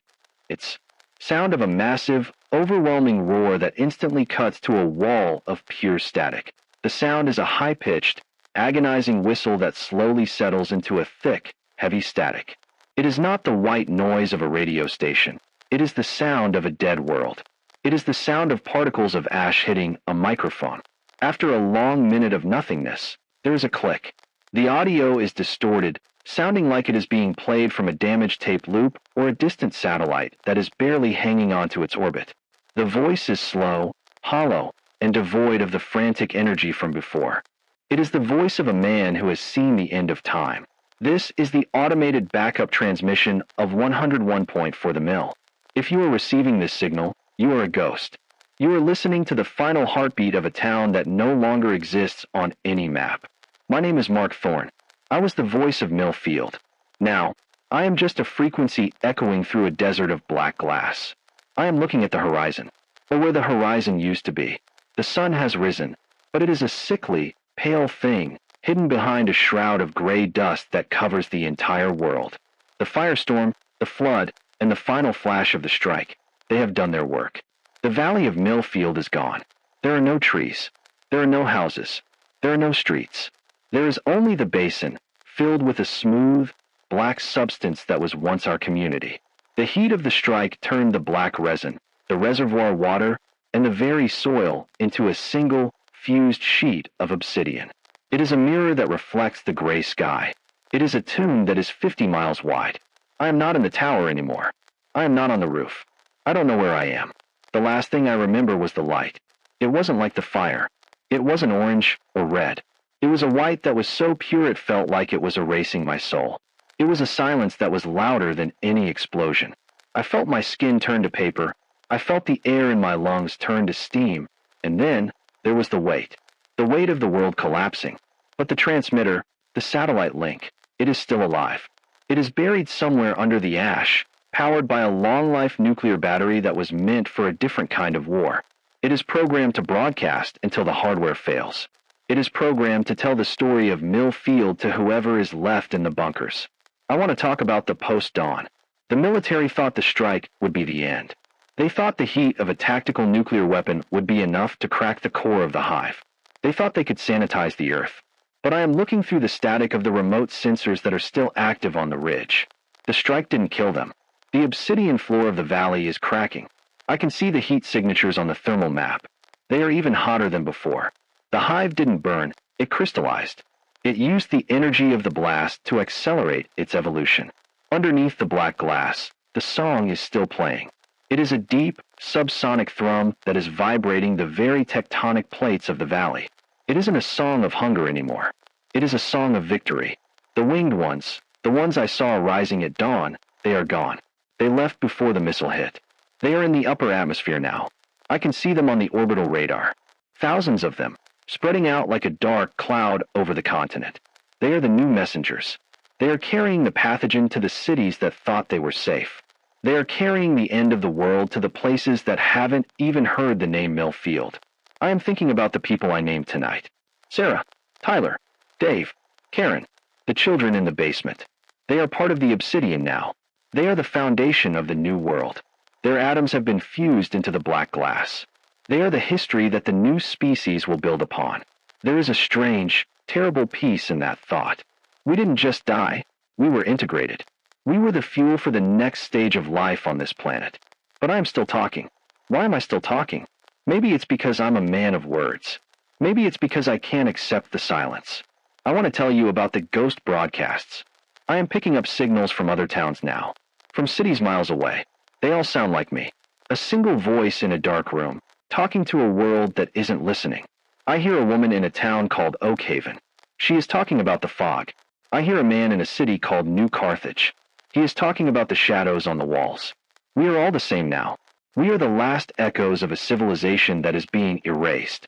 It's sound of a massive, overwhelming roar that instantly cuts to a wall of pure static. The sound is a high-pitched, agonizing whistle that slowly settles into a thick, heavy static. It is not the white noise of a radio station. It is the sound of a dead world. It is the sound of particles of ash hitting a microphone. After a long minute of nothingness, there is a click. The audio is distorted, sounding like it is being played from a damaged tape loop or a distant satellite that is barely hanging onto its orbit. The voice is slow, hollow, and devoid of the frantic energy from before. It is the voice of a man who has seen the end of time. This is the automated backup transmission of 101 for the mill. If you are receiving this signal, you are a ghost. You are listening to the final heartbeat of a town that no longer exists on any map. My name is Mark Thorne. I was the voice of Millfield. Now, I am just a frequency echoing through a desert of black glass. I am looking at the horizon, or where the horizon used to be. The sun has risen, but it is a sickly, pale thing, hidden behind a shroud of gray dust that covers the entire world. The firestorm, the flood, and the final flash of the strike, they have done their work. The valley of Millfield is gone. There are no trees. There are no houses. There are no streets. There is only the basin, filled with a smooth, black substance that was once our community. The heat of the strike turned the black resin, the reservoir water, and the very soil into a single, fused sheet of obsidian. It is a mirror that reflects the gray sky. It is a tomb that is 50 miles wide. I am not in the tower anymore. I am not on the roof. I don't know where I am. The last thing I remember was the light. It wasn't like the fire. It wasn't orange or red. It was a white that was so pure it felt like it was erasing my soul. It was a silence that was louder than any explosion. I felt my skin turn to paper. I felt the air in my lungs turn to steam. And then there was the weight of the world collapsing. But the transmitter, the satellite link, it is still alive. It is buried somewhere under the ash, powered by a long-life nuclear battery that was meant for a different kind of war. It is programmed to broadcast until the hardware fails. It is programmed to tell the story of Millfield to whoever is left in the bunkers. I want to talk about the post-dawn. The military thought the strike would be the end. They thought the heat of a tactical nuclear weapon would be enough to crack the core of the hive. They thought they could sanitize the earth. But I am looking through the static of the remote sensors that are still active on the ridge. The strike didn't kill them. The obsidian floor of the valley is cracking. I can see the heat signatures on the thermal map. They are even hotter than before. The hive didn't burn, it crystallized. It used the energy of the blast to accelerate its evolution. Underneath the black glass, the song is still playing. It is a deep, subsonic thrum that is vibrating the very tectonic plates of the valley. It isn't a song of hunger anymore. It is a song of victory. The winged ones, the ones I saw rising at dawn, they are gone. They left before the missile hit. They are in the upper atmosphere now. I can see them on the orbital radar. Thousands of them, spreading out like a dark cloud over the continent. They are the new messengers. They are carrying the pathogen to the cities that thought they were safe. They are carrying the end of the world to the places that haven't even heard the name Millfield. I am thinking about the people I named tonight. Sarah, Tyler, Dave, Karen, the children in the basement. They are part of the obsidian now. They are the foundation of the new world. Their atoms have been fused into the black glass. They are the history that the new species will build upon. There is a strange, terrible peace in that thought. We didn't just die. We were integrated. We were the fuel for the next stage of life on this planet. But I am still talking. Why am I still talking? Maybe it's because I'm a man of words. Maybe it's because I can't accept the silence. I want to tell you about the ghost broadcasts. I am picking up signals from other towns now, from cities miles away. They all sound like me. A single voice in a dark room, talking to a world that isn't listening. I hear a woman in a town called Oakhaven. She is talking about the fog. I hear a man in a city called New Carthage. He is talking about the shadows on the walls. We are all the same now. We are the last echoes of a civilization that is being erased.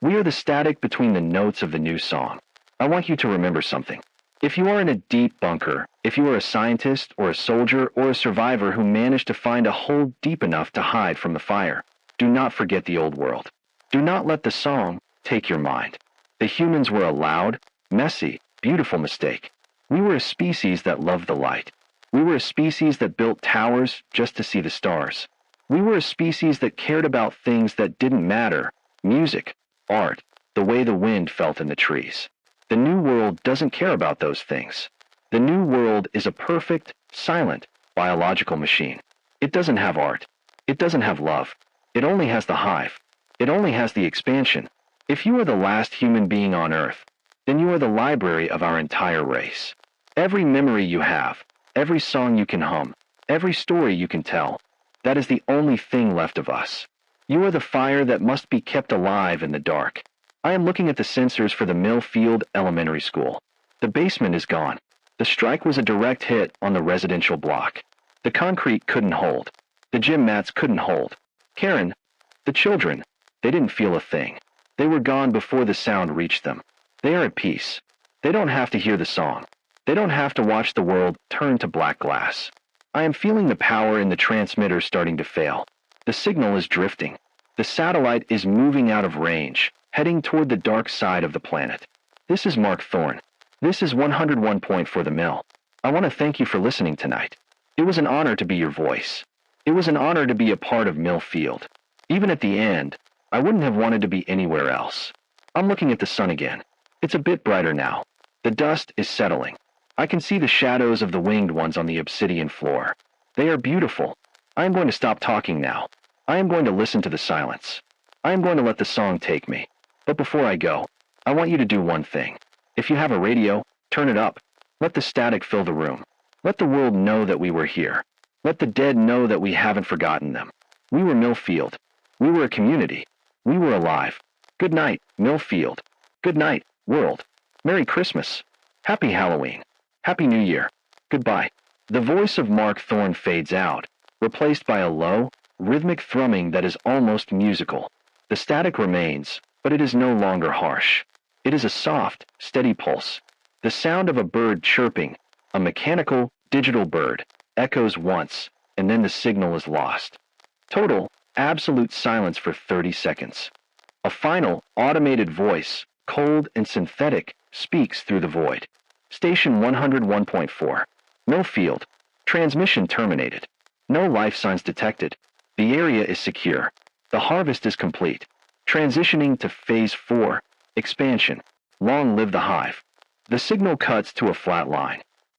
We are the static between the notes of the new song. I want you to remember something. If you are in a deep bunker, if you are a scientist or a soldier or a survivor who managed to find a hole deep enough to hide from the fire, do not forget the old world. Do not let the song take your mind. The humans were a loud, messy, beautiful mistake. We were a species that loved the light. We were a species that built towers just to see the stars. We were a species that cared about things that didn't matter: music, art, the way the wind felt in the trees. The new world doesn't care about those things. The new world is a perfect, silent, biological machine. It doesn't have art. It doesn't have love. It only has the hive. It only has the expansion. If you are the last human being on Earth, then you are the library of our entire race. Every memory you have, every song you can hum, every story you can tell, that is the only thing left of us. You are the fire that must be kept alive in the dark. I am looking at the sensors for the Millfield Elementary School. The basement is gone. The strike was a direct hit on the residential block. The concrete couldn't hold. The gym mats couldn't hold. Karen, the children, they didn't feel a thing. They were gone before the sound reached them. They are at peace. They don't have to hear the song. They don't have to watch the world turn to black glass. I am feeling the power in the transmitter starting to fail. The signal is drifting. The satellite is moving out of range, heading toward the dark side of the planet. This is Mark Thorne. This is 101 Point for the Mill. I want to thank you for listening tonight. It was an honor to be your voice. It was an honor to be a part of Millfield. Even at the end, I wouldn't have wanted to be anywhere else. I'm looking at the sun again. It's a bit brighter now. The dust is settling. I can see the shadows of the winged ones on the obsidian floor. They are beautiful. I am going to stop talking now. I am going to listen to the silence. I am going to let the song take me. But before I go, I want you to do one thing. If you have a radio, turn it up. Let the static fill the room. Let the world know that we were here. Let the dead know that we haven't forgotten them. We were Millfield. We were a community. We were alive. Good night, Millfield. Good night, world. Merry Christmas. Happy Halloween. Happy New Year. Goodbye. The voice of Mark Thorne fades out, replaced by a low, rhythmic thrumming that is almost musical. The static remains, but it is no longer harsh. It is a soft, steady pulse. The sound of a bird chirping, a mechanical, digital bird, echoes once, and then the signal is lost. Total, absolute silence for 30 seconds. A final, automated voice, cold and synthetic, speaks through the void. Station 101.4. Millfield. Transmission terminated. No life signs detected. The area is secure. The harvest is complete. Transitioning to Phase 4. Expansion. Long live the hive. The signal cuts to a flat line.